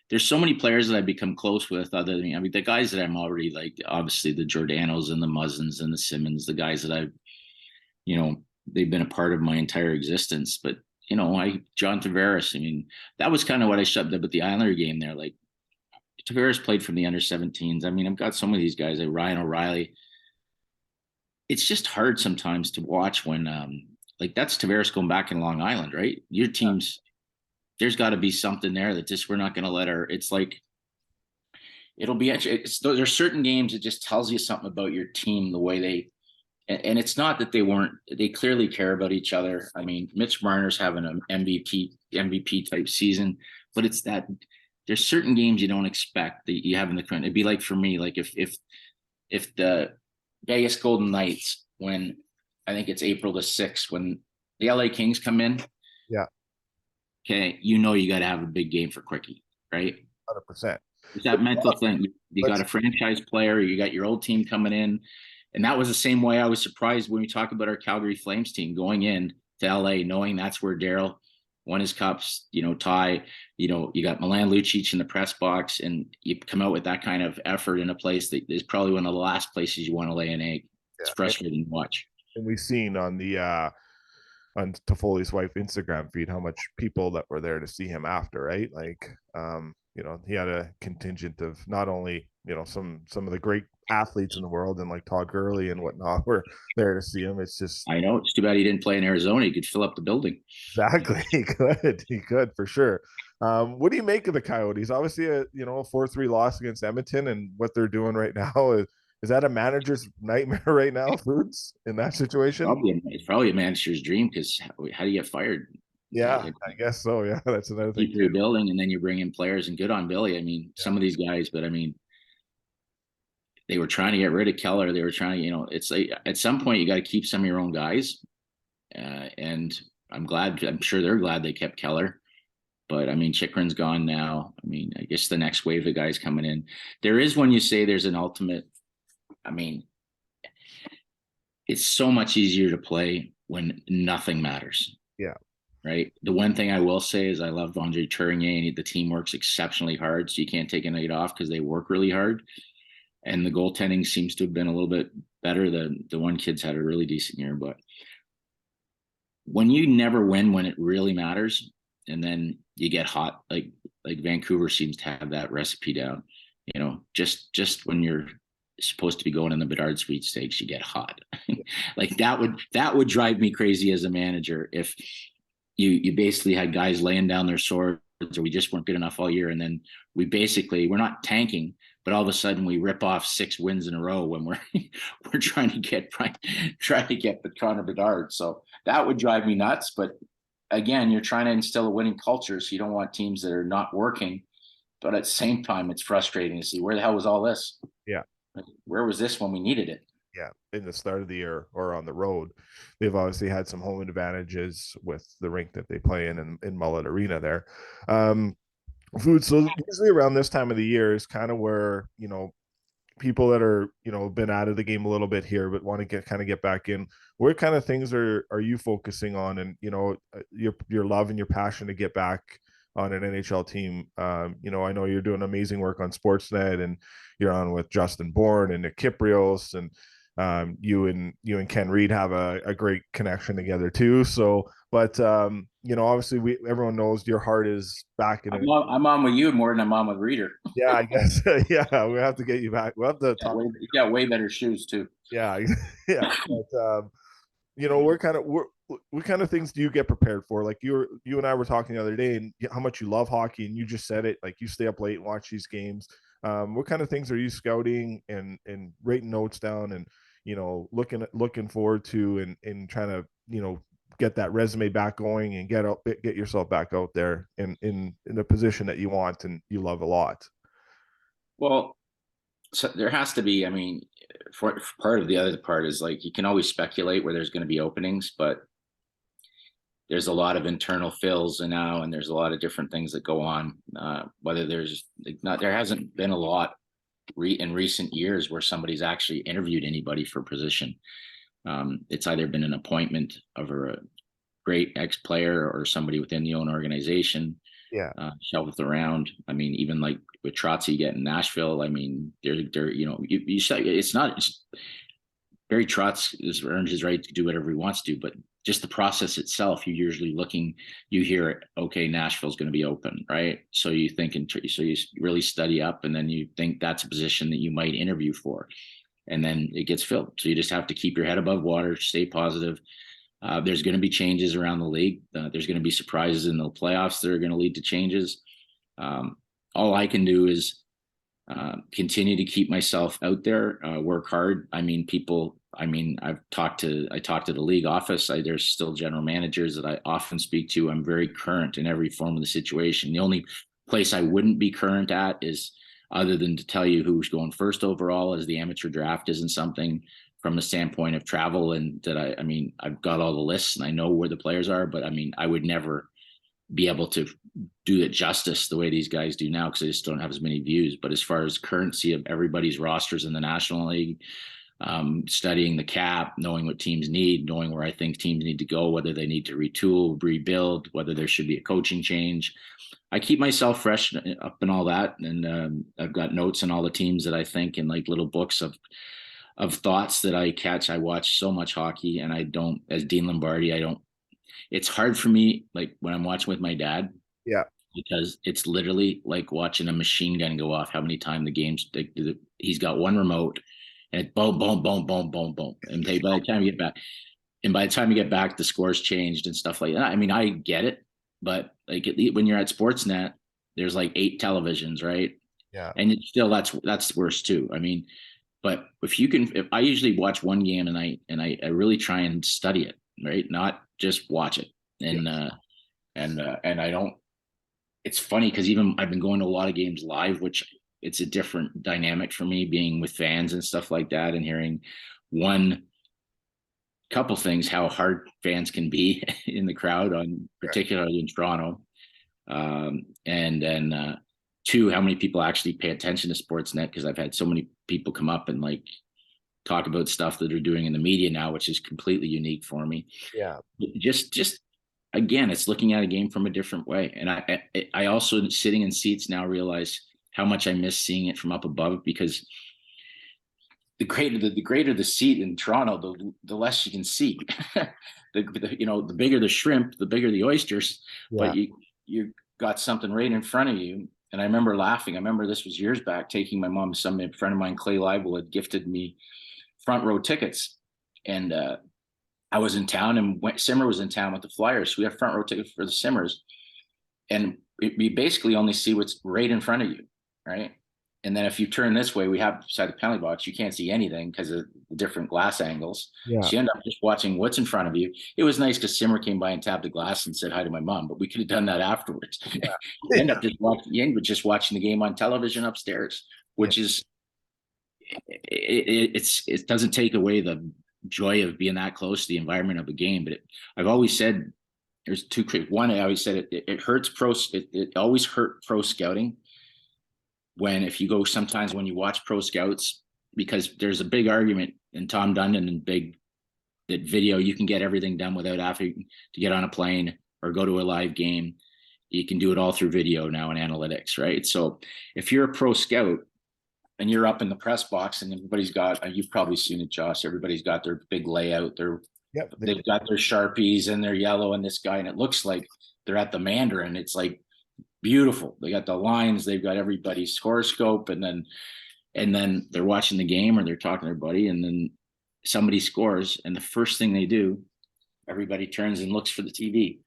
there's so many players that I've become close with other than I mean the guys that I'm already like obviously the Jordanos and the Muzzins and the Simmons, the guys that I've you know they've been a part of my entire existence. But you know, John Tavares, I mean, that was kind of what I shoved up at the Islander game there. Like Tavares played from the under 17s. I mean, I've got some of these guys like Ryan O'Reilly. It's just hard sometimes to watch when like that's Tavares going back in Long Island, right? Your team's there's got to be something there that just we're not going to let her. It's like it'll be there's certain games it just tells you something about your team the way they and it's not that they clearly care about each other. I mean, Mitch Marner's having an MVP type season, but it's that there's certain games you don't expect that you have in the current. It'd be like for me, like if the Vegas Golden Knights when I think it's April the 6th when the LA Kings come in. yeah, Okay, you know you got to have a big game for Quickie, right? 100%. It's that mental thing. You got a franchise player, you got your old team coming in. And that was the same way I was surprised when we talk about our Calgary Flames team going in to LA, knowing that's where Daryl won his cups, you know, Ty, you know, you got Milan Lucic in the press box and you come out with that kind of effort in a place that is probably one of the last places you want to lay an egg. It's Yeah. frustrating to watch. And we've seen on the on Toffoli's wife Instagram feed how much people that were there to see him after, right? Like you know, he had a contingent of not only, you know, some of the great athletes in the world and like Todd Gurley and whatnot were there to see him. It's just I know it's too bad he didn't play in Arizona. He could fill up the building. exactly he could for sure. What do you make of the Coyotes? Obviously, a you know a 4-3 loss against Edmonton, and what they're doing right now is that a manager's nightmare right now, Foods, in that situation? It's probably a manager's dream because how do you get fired? Yeah, I guess so. Yeah, that's another thing Keep too. rebuilding and then you bring in players and good on Billy. I mean, Yeah, some of these guys, but I mean, they were trying to get rid of Keller. They were trying to, you know, it's like at some point you got to keep some of your own guys. And I'm sure they're glad they kept Keller. But I mean, Chikrin's gone now. I mean, I guess the next wave of guys coming in. There is, when you say there's an ultimate, I mean, it's so much easier to play when nothing matters. Yeah. Right. The one thing I will say is I love Andre Tourigny, and the team works exceptionally hard. So you can't take a night off because they work really hard. And the goaltending seems to have been a little bit better. The one kid's had a really decent year, but when you never win when it really matters, and then you get hot, like Vancouver seems to have that recipe down. You know, just when you're supposed to be going in the Bedard sweepstakes, you get hot. Like that would drive me crazy as a manager if you basically had guys laying down their swords, or we just weren't good enough all year, and then we're not tanking, but all of a sudden we rip off 6 wins in a row when we're trying to get the Connor Bedard. So that would drive me nuts. But again, you're trying to instill a winning culture, so you don't want teams that are not working. But at the same time, it's frustrating to see, where the hell was all this? Yeah. Like, where was this when we needed it? Yeah, in the start of the year or on the road. They've obviously had some home advantages with the rink that they play in Mullet Arena there. Food. So usually around this time of the year is kind of where, people that are, been out of the game a little bit here, but want to get back in. What kind of things are you focusing on, and, your love and your passion to get back on an NHL team? I know you're doing amazing work on Sportsnet, and you're on with Justin Bourne and Nick Kiprios, and you and Ken Reed have a great connection together too. So, but obviously everyone knows your heart is back in it. I'm on with you more than I'm on with Reader. Yeah, I guess. Yeah, we have to get you back. We'll have to talk. You got way better shoes too. Yeah, yeah. But, what kind of things do you get prepared for? Like you and I were talking the other day, and how much you love hockey, and you just said it. Like, you stay up late and watch these games. What kind of things are you scouting and writing notes down, and looking forward to, and trying to get that resume back going, and get yourself back out there in a position that you want and you love a lot? Well, so there has to be, I mean, for part of the other part is, like, you can always speculate where there's going to be openings, but there's a lot of internal fills now, and there's a lot of different things that go on. Whether there's there hasn't been a lot in recent years where somebody's actually interviewed anybody for position. It's either been an appointment of a great ex-player or somebody within the own organization. Yeah. Shelved around. I mean, even like with Trotzy getting Nashville, I mean, they're you say it's Barry Trotz has earned his right to do whatever he wants to, but just the process itself, you're usually you hear, okay, Nashville's going to be open, right? So you think, so you really study up, and then you think that's a position that you might interview for, and then it gets filled. So you just have to keep your head above water, stay positive. There's going to be changes around the league. There's going to be surprises in the playoffs that are going to lead to changes. All I can do is continue to keep myself out there, work hard. I mean, I talked to the league office. There's still general managers that I often speak to. I'm very current in every form of the situation. The only place I wouldn't be current at is, other than to tell you who's going first overall, is the amateur draft isn't something from the standpoint of travel, and that I've got all the lists and I know where the players are, but I mean, I would never be able to do it justice the way these guys do now, because I just don't have as many views. But as far as currency of everybody's rosters in the National League, studying the cap, knowing what teams need, knowing where I think teams need to go, whether they need to retool, rebuild, whether there should be a coaching change. I keep myself fresh up in all that. And I've got notes on all the teams that I think, and like little books of thoughts that I catch. I watch so much hockey, and I don't, as Dean Lombardi, it's hard for me, like when I'm watching with my dad. Yeah. Because it's literally like watching a machine gun go off. How many times the games, he's got one remote, and it's boom, boom, boom, boom, boom, boom. And by the time you get back, the score's changed and stuff like that. I mean, I get it, but like when you're at Sportsnet, there's like 8 televisions, right? Yeah. And it's still, that's worse too. I mean, but if I usually watch one game a night, and I really try and study it, right? Not just watch it. And and I don't. It's funny because even I've been going to a lot of games live, which it's a different dynamic for me, being with fans and stuff like that, and hearing one couple things, how hard fans can be in the crowd, particularly in Toronto. And then two, how many people actually pay attention to Sportsnet, because I've had so many people come up and like talk about stuff that they're doing in the media now, which is completely unique for me. Yeah. Just again, it's looking at a game from a different way. And I also, sitting in seats now, realize how much I miss seeing it from up above, because the greater the seat in Toronto, the less you can see. The bigger the shrimp, the bigger the oysters. Yeah. But you got something right in front of you. And I remember laughing. I remember this was years back, taking my mom. Some friend of mine, Clay Leibel, had gifted me front row tickets, and I was in town, and Simmer was in town with the Flyers. So we have front row tickets for the Simmers, and we basically only see what's right in front of you, right? And then if you turn this way, we have beside the penalty box, you can't see anything because of the different glass angles. Yeah. So you end up just watching what's in front of you. It was nice because Simmer came by and tapped the glass and said hi to my mom, but we could have done that afterwards. Yeah. You end up just watching the game on television upstairs, which is it doesn't take away the joy of being that close to the environment of a game. But I've always said there's two. One, I always said it hurts pro. It always hurt pro scouting if you go sometimes when you watch pro scouts, because there's a big argument in Tom Dundon and that video, you can get everything done without having to get on a plane or go to a live game. You can do it all through video now in analytics, right? So if you're a pro scout and you're up in the press box and everybody's got, you've probably seen it, Josh, everybody's got their big layout, they've got their Sharpies and their yellow and this guy, and it looks like they're at the Mandarin. It's like beautiful. They got the lines, they've got everybody's horoscope, and then they're watching the game or they're talking to their buddy, and then somebody scores, and the first thing they do, everybody turns and looks for the TV,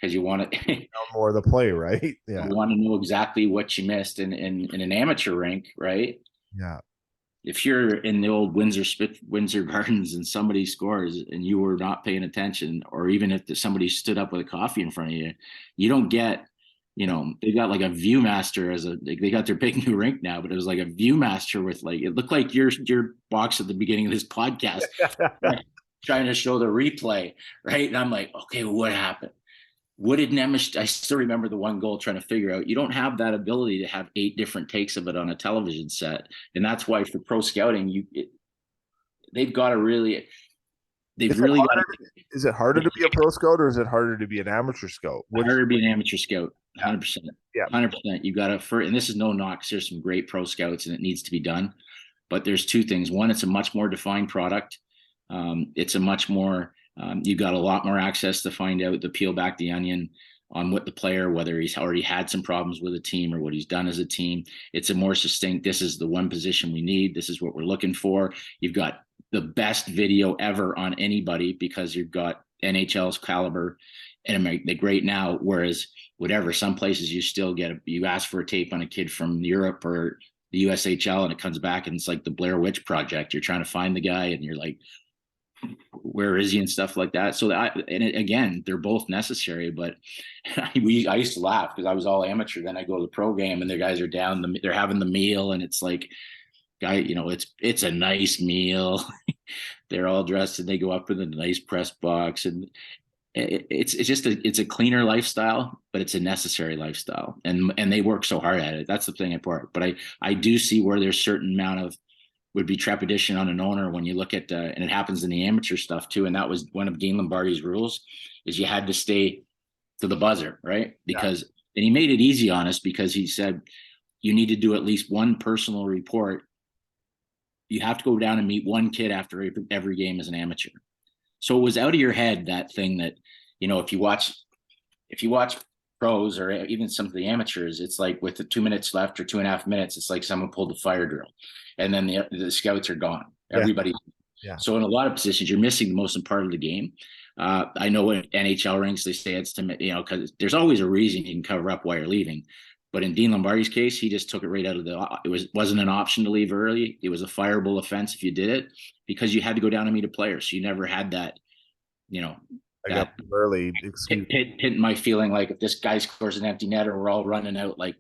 because you want to know more of the play, right? Yeah. You want to know exactly what you missed in an amateur rink, right? Yeah. If you're in the old Windsor Gardens and somebody scores and you were not paying attention, or even if somebody stood up with a coffee in front of you, you don't get, they got like a Viewmaster they got their big new rink now, but it was like a Viewmaster with it looked like your box at the beginning of this podcast, trying to show the replay, right? And I'm like, okay, what happened? What did Nemish? I still remember the one goal, trying to figure out. You don't have that ability to have 8 different takes of it on a television set, and that's why for pro scouting, they've got to really. Is it harder to be a pro scout, or is it harder to be an amateur scout? Harder to be an amateur scout, 100%. Yeah, 100%. You got to and this is no knock. There's some great pro scouts, and it needs to be done. But there's two things. One, it's a much more defined product. It's a much more. You've got a lot more access to find out, to peel back the onion on what the player, whether he's already had some problems with a team or what he's done as a team. It's a more succinct, this is the one position we need. This is what we're looking for. You've got the best video ever on anybody, because you've got NHL's caliber and they're great now. Whereas some places you still you ask for a tape on a kid from Europe or the USHL and it comes back and it's like the Blair Witch Project. You're trying to find the guy and you're like, where is he, and stuff like that. So again, they're both necessary, but I used to laugh because I was all amateur. Then I go to the pro game and the guys are down, they're having the meal, and it's like, it's a nice meal. They're all dressed and they go up in the nice press box, and it's a cleaner lifestyle, but it's a necessary lifestyle, and they work so hard at it. That's the thing apart. But I do see where there's certain amount of would be trepidation on an owner when you look at, and it happens in the amateur stuff too. And that was one of Dean Lombardi's rules, is you had to stay to the buzzer, right? Because, and he made it easy on us, because he said, you need to do at least one personal report. You have to go down and meet one kid after every game as an amateur. So it was out of your head, that thing that, if you watch pros or even some of the amateurs, it's like with the 2 minutes left or 2.5 minutes, it's like someone pulled a fire drill, and then the scouts are gone. Everybody. Yeah. So in a lot of positions, you're missing the most important part of the game. I know in NHL rinks, they say it's because there's always a reason you can cover up while you're leaving. But in Dean Lombardi's case, he just took it right out of it wasn't an option to leave early. It was a fireable offense if you did it, because you had to go down and meet a player. So you never had that, I got early hit my feeling like if this guy scores an empty net or we're all running out, like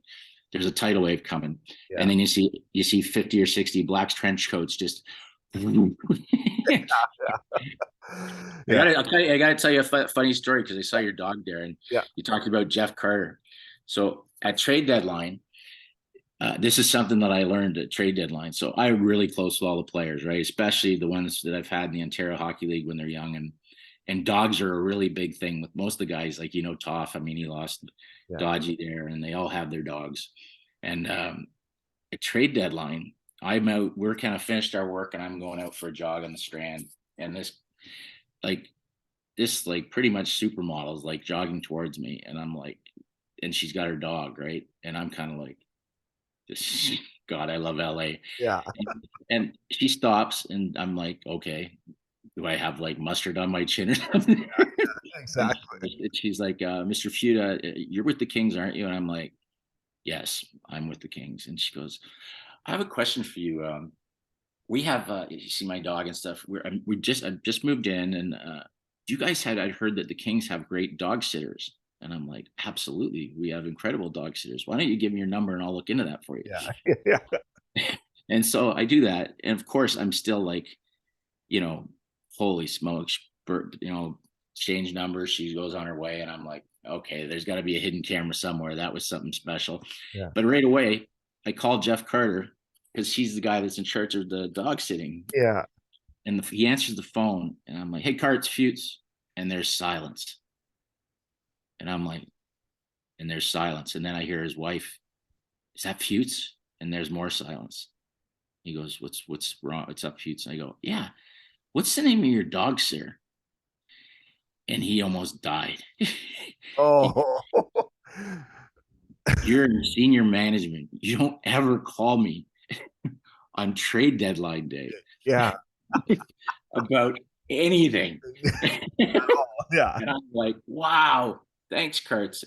there's a tidal wave coming. And then you see 50 or 60 Blacks trench coats just Yeah. I gotta tell you a funny story because I saw your dog there, and Yeah. you talked about Jeff Carter. So at trade deadline, this is something that I learned at trade deadline. So I'm really close with all the players, right? Especially the ones that I've had in the Ontario Hockey League when they're young, and dogs are a really big thing with most of the guys. Like Toff. I mean, he lost Yeah. Dodgy there, and they all have their dogs. And at trade deadline, I'm out. We're kind of finished our work, and I'm going out for a jog on the Strand, and like this pretty much supermodel is like jogging towards me, and I'm like, and she's got her dog, right? And I'm kind of like, this God, I love LA. Yeah. And she stops, and I'm like, okay, do I have like mustard on my chin or something? And Exactly. she's like, Mr. Futa, you're with the Kings, aren't you? And I'm like, yes, I'm with the Kings. And she goes, I have a question for you. We have, you see my dog and stuff. I've just moved in, and you guys I'd heard that the Kings have great dog sitters. And I'm like, absolutely. We have incredible dog sitters. Why don't you give me your number and I'll look into that for you? Yeah. Yeah. And so I do that. And of course, I'm still like, holy smokes, change numbers. She goes on her way. And I'm like, okay, there's got to be a hidden camera somewhere. That was something special. Yeah. But right away, I called Jeff Carter because he's the guy that's in charge of the dog sitting. Yeah. And he answers the phone. And I'm like, hey, Carts, Futes. And there's silence. And I'm like, and there's silence. And then I hear his wife, is that Futes? And there's more silence. He goes, what's wrong? What's up, Futes? And I go, yeah. What's the name of your dog, sir? And he almost died. Oh. You're in senior management. You don't ever call me on trade deadline day. Yeah. About anything. Yeah. And I'm like, wow, thanks, Kurtz.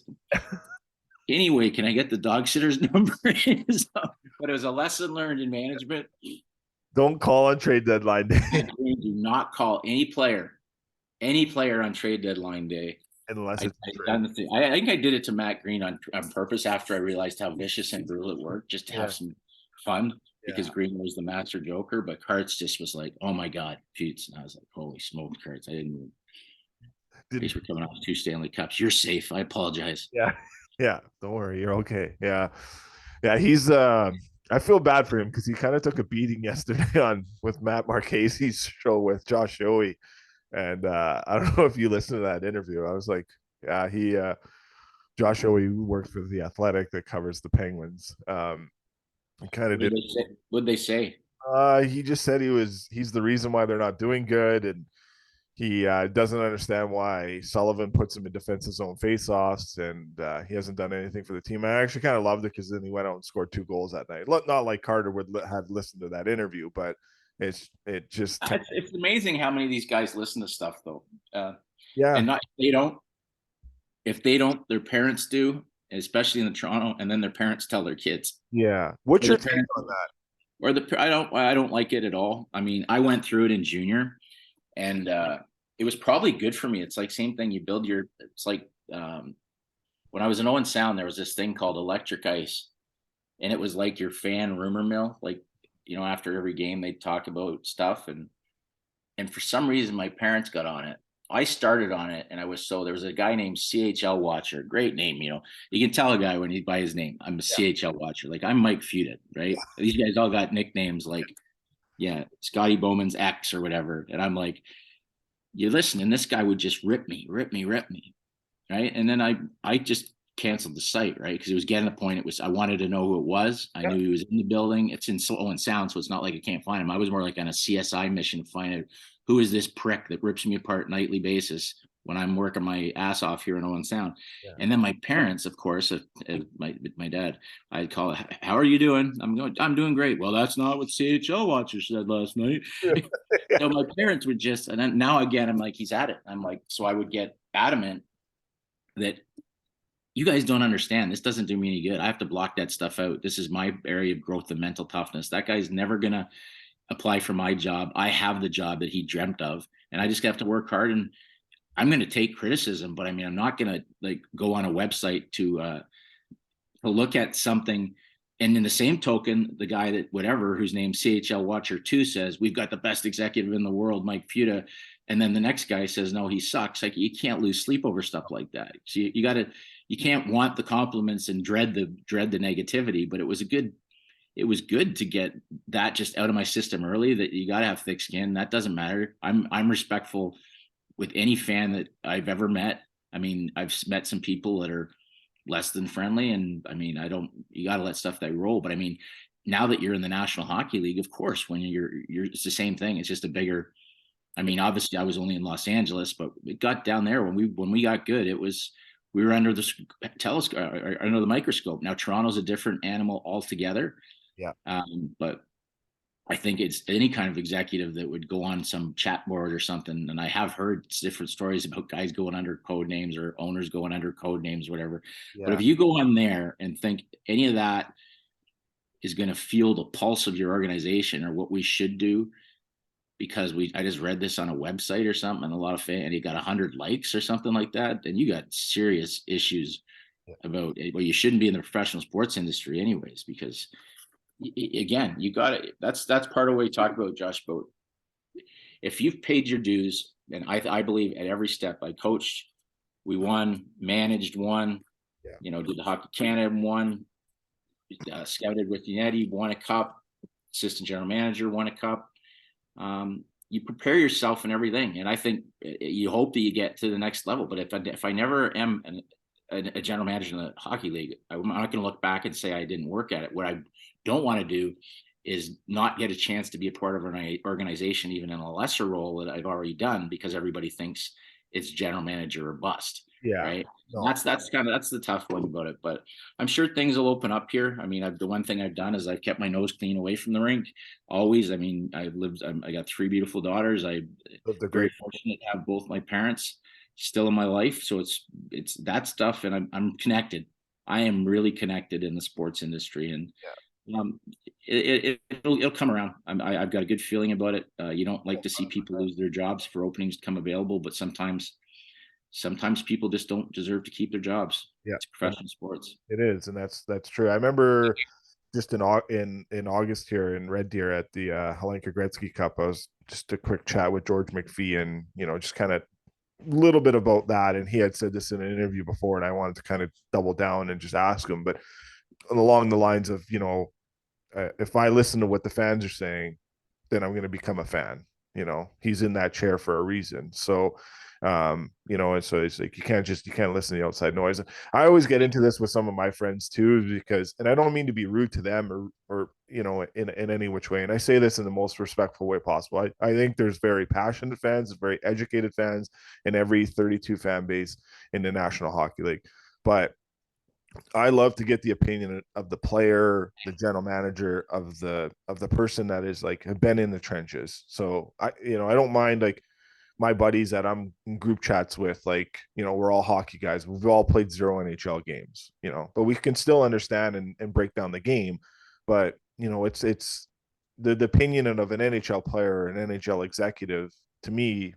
Anyway, can I get the dog sitter's number? But it was a lesson learned in management. Don't call on trade deadline day. Do not call any player on trade deadline day. Unless it's I think I did it to Matt Green on purpose after I realized how vicious and brutal it worked, just to have some fun, because Green was the master joker, but Kurtz just was like, oh my God, Futes. And I was like, holy smoke, Kurtz. I didn't Thanks for coming off 2 Stanley Cups. You're safe. I apologize. Yeah. Yeah. Don't worry. You're okay. Yeah. Yeah. He's I feel bad for him because he kind of took a beating yesterday with Matt Marchese's show with Josh Yohe. And I don't know if you listened to that interview. I was like, yeah, Josh Yohe works for the Athletic that covers the Penguins. Kind of did. What'd they say? He just said he's the reason why they're not doing good, and he doesn't understand why Sullivan puts him in defensive zone faceoffs, and he hasn't done anything for the team. I actually kind of loved it because then he went out and scored 2 goals that night. Not like Carter would have listened to that interview, but it's amazing how many of these guys listen to stuff though. Yeah, and if they don't, their parents do, especially in the Toronto, and then their parents tell their kids. Yeah, what's your take on that? Or I don't like it at all. I mean, I went through it in junior, and it was probably good for me. It's like same thing. You build it's like when I was in Owen Sound, there was this thing called electric ice, and it was like your fan rumor mill. Like, after every game they'd talk about stuff, and for some reason my parents got on it. I started on it, and there was a guy named CHL Watcher, great name. You can tell a guy when he's by his name. I'm a CHL Watcher. Like, I'm Mike Futa, right? These guys all got nicknames like, Scotty Bowman's X or whatever. And I'm like, you listen, and this guy would just rip me, right? And then I just canceled the site, right? Because it was getting to the point. I wanted to know who it was. I knew he was in the building. It's in Owen Sound, so it's not like I can't find him. I was more like on a CSI mission to find out who is this prick that rips me apart nightly basis when I'm working my ass off here in Owen Sound. Yeah. And then my parents, of course, my dad, I'd call it, how are you doing? I'm doing great. Well, that's not what CHL Watcher said last night. Yeah. So my parents would just, and then now again, I'm like, he's at it. I'm like, so I would get adamant that you guys don't understand. This doesn't do me any good. I have to block that stuff out. This is my area of growth and mental toughness. That guy's never going to apply for my job. I have the job that he dreamt of, and I just have to work hard. And I'm going to take criticism, but I mean, I'm not going to go on a website to look at something And in the same token, the guy that whatever, whose name CHL Watcher 2 says, we've got the best executive in the world, Mike Futa. And then the next guy says, no, he sucks. Like, you can't lose sleep over stuff like that. So you can't want the compliments and dread the negativity, but it was good to get that just out of my system early, that you got to have thick skin. That doesn't matter. I'm respectful with any fan that I've ever met. I mean, I've met some people that are less than friendly, and I mean, you got to let stuff that roll. But I mean, now that you're in the National Hockey League, of course, when you're it's the same thing. It's just a bigger. I mean, obviously, I was only in Los Angeles, but it got down there when we got good. It was we were under the telescope, under the microscope. Now Toronto's a different animal altogether. Yeah. But I think it's any kind of executive that would go on some chat board or something. And I have heard different stories about guys going under code names or owners going under code names, whatever. Yeah. But if you go on there and think any of that is going to feel the pulse of your organization or what we should do, because I just read this on a website or something, and a lot of and you got 100 likes or something like that, then you got serious issues about, well, you shouldn't be in the professional sports industry anyways, because again, you got it. That's part of what we talk about, Josh, about if you've paid your dues, and I believe at every step, I coached, we won, managed, won, did the Hockey Canada, won, scouted with United, won a cup, assistant general manager, won a cup. You prepare yourself and everything, and I think you hope that you get to the next level. But if I never am a general manager in the hockey league, I'm not going to look back and say I didn't work at it. What I don't want to do is not get a chance to be a part of an organization, even in a lesser role that I've already done, because everybody thinks it's general manager or bust. Yeah. Right. No. That's the tough one about it. But I'm sure things will open up here. I mean, the one thing I've done is I've kept my nose clean away from the rink always. I mean, I got 3 beautiful daughters. I'm very fortunate to have both my parents still in my life. So it's that stuff. And I'm connected. I am really connected in the sports industry, and it'll come around. I've got a good feeling about it. You don't like to see people lose their jobs for openings come available, but sometimes people just don't deserve to keep their jobs. Yeah, it's professional sports. It is, and that's true. I remember just in August here in Red Deer at the Helenka Gretzky Cup, I was just a quick chat with George McPhee, and just kind of a little bit about that. And he had said this in an interview before, and I wanted to kind of double down and just ask him, but along the lines of, if I listen to what the fans are saying, then I'm going to become a fan. He's in that chair for a reason. So, and so it's like you can't listen to the outside noise. I always get into this with some of my friends too, because, and I don't mean to be rude to them or in any which way. And I say this in the most respectful way possible. I think there's very passionate fans, very educated fans in every 32 fan base in the National Hockey League. But I love to get the opinion of the player, the general manager, of the person that is like been in the trenches. So I don't mind like my buddies that I'm in group chats with, like, we're all hockey guys. We've all played 0 NHL games, but we can still understand and break down the game. But, it's the opinion of an NHL player or an NHL executive, to me,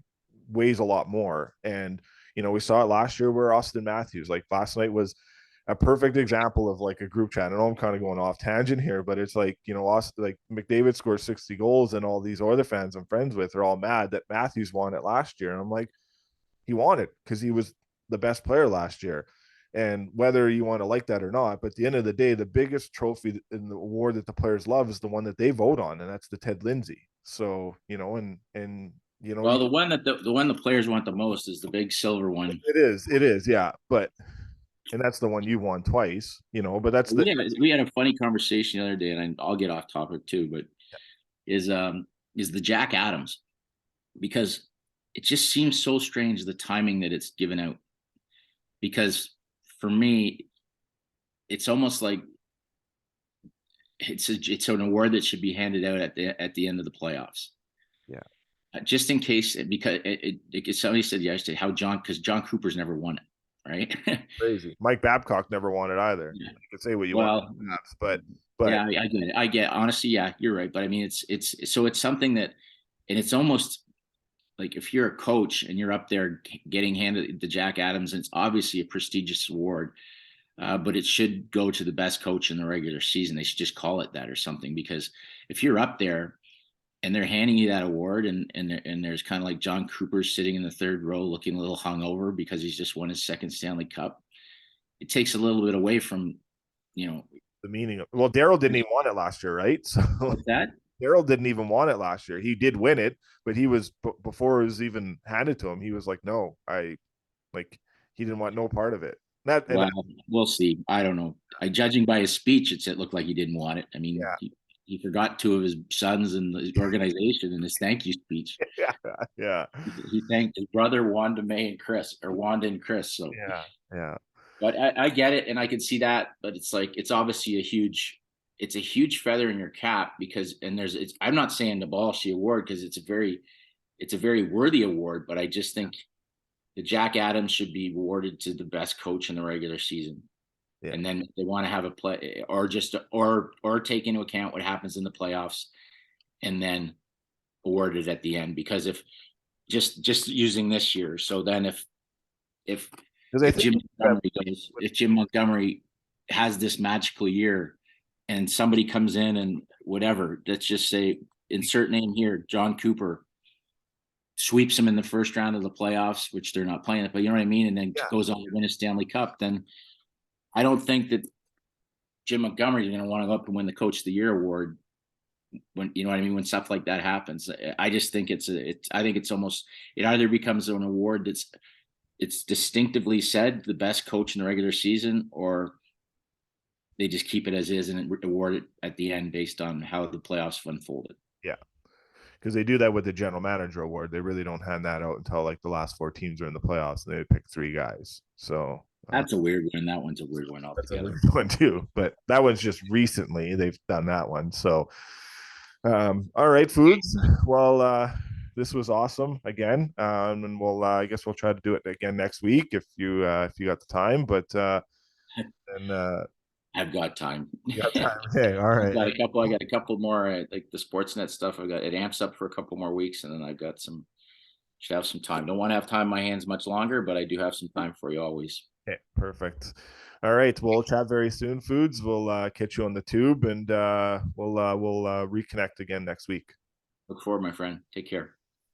weighs a lot more. And, we saw it last year where Austin Matthews, like last night was a perfect example of like a group chat. I know I'm kind of going off tangent here, but it's like, Austin, like McDavid scored 60 goals and all these other fans I'm friends with are all mad that Matthews won it last year. And I'm like, he won it because he was the best player last year. And whether you want to like that or not, but at the end of the day, the biggest trophy in the award that the players love is the one that they vote on, and that's the Ted Lindsay. So, and well, the one that the one the players want the most is the big silver one. It is, yeah. But and that's the one you won twice, but that's we had a funny conversation the other day, and I'll get off topic too, but is the Jack Adams, because it just seems so strange the timing that it's given out. Because for me, it's almost like it's an award that should be handed out at the end of the playoffs. Yeah. Just in case, because somebody said yesterday because John Cooper's never won it. Right. Crazy. Mike Babcock never won it either. Yeah. You can say what you want, but yeah, I get it. I get, honestly, yeah, you're right. But I mean, it's something that, and it's almost like if you're a coach and you're up there getting handed the Jack Adams, and it's obviously a prestigious award. but it should go to the best coach in the regular season. They should just call it that or something, because if you're up there and they're handing you that award, and there's kind of like John Cooper sitting in the third row looking a little hungover because he's just won his second Stanley Cup, it takes a little bit away from, The meaning of, well, Daryl didn't even want it last year, right? So what's that? Daryl didn't even want it last year. He did win it, but he was before it was even handed to him. He was like, "No, I like." He didn't want no part of it. Well, we'll see. I don't know. Judging by his speech, it looked like he didn't want it. I mean, yeah, he forgot two of his sons in the organization in his thank you speech. yeah, yeah, He thanked his brother Wanda May and Chris, or Wanda and Chris. So, yeah, yeah. but I get it, and I can see that. But it's like, it's obviously it's a huge feather in your cap, because, and I'm not saying the Bolshe Award, because it's a very worthy award, but I just think the Jack Adams should be awarded to the best coach in the regular season. Yeah. And then if they want to have a play, or just or take into account what happens in the playoffs, and then award it at the end. Because if just using this year, so then if Because I think if Jim Montgomery has this magical year, and somebody comes in and whatever, let's just say, insert name here, John Cooper, sweeps them in the first round of the playoffs, which they're not playing it, but you know what I mean, and then goes on to win a Stanley Cup, then I don't think that Jim Montgomery is going to want to go up and win the Coach of the Year award when, you know what I mean, when stuff like that happens. I just think I think it's almost, it either becomes an award it's distinctively said the best coach in the regular season, or they just keep it as is and award it at the end based on how the playoffs unfolded. Yeah, because they do that with the general manager award. They really don't hand that out until like the last four teams are in the playoffs, and they pick three guys. So that's a weird one. That one's a weird one altogether. That's a weird one too, but that one's just recently they've done that one. So, all right, Foods. Well, this was awesome again, and we'll I guess we'll try to do it again next week if you got the time. But and I've got time. you got time. Hey, all right. I got a couple more, like the Sportsnet stuff. It amps up for a couple more weeks, and then I've got should have some time. Don't want to have time in my hands much longer, but I do have some time for you always. Okay, perfect. All right, we'll chat very soon, Foods. We'll catch you on the tube, and we'll reconnect again next week. Look forward, my friend. Take care.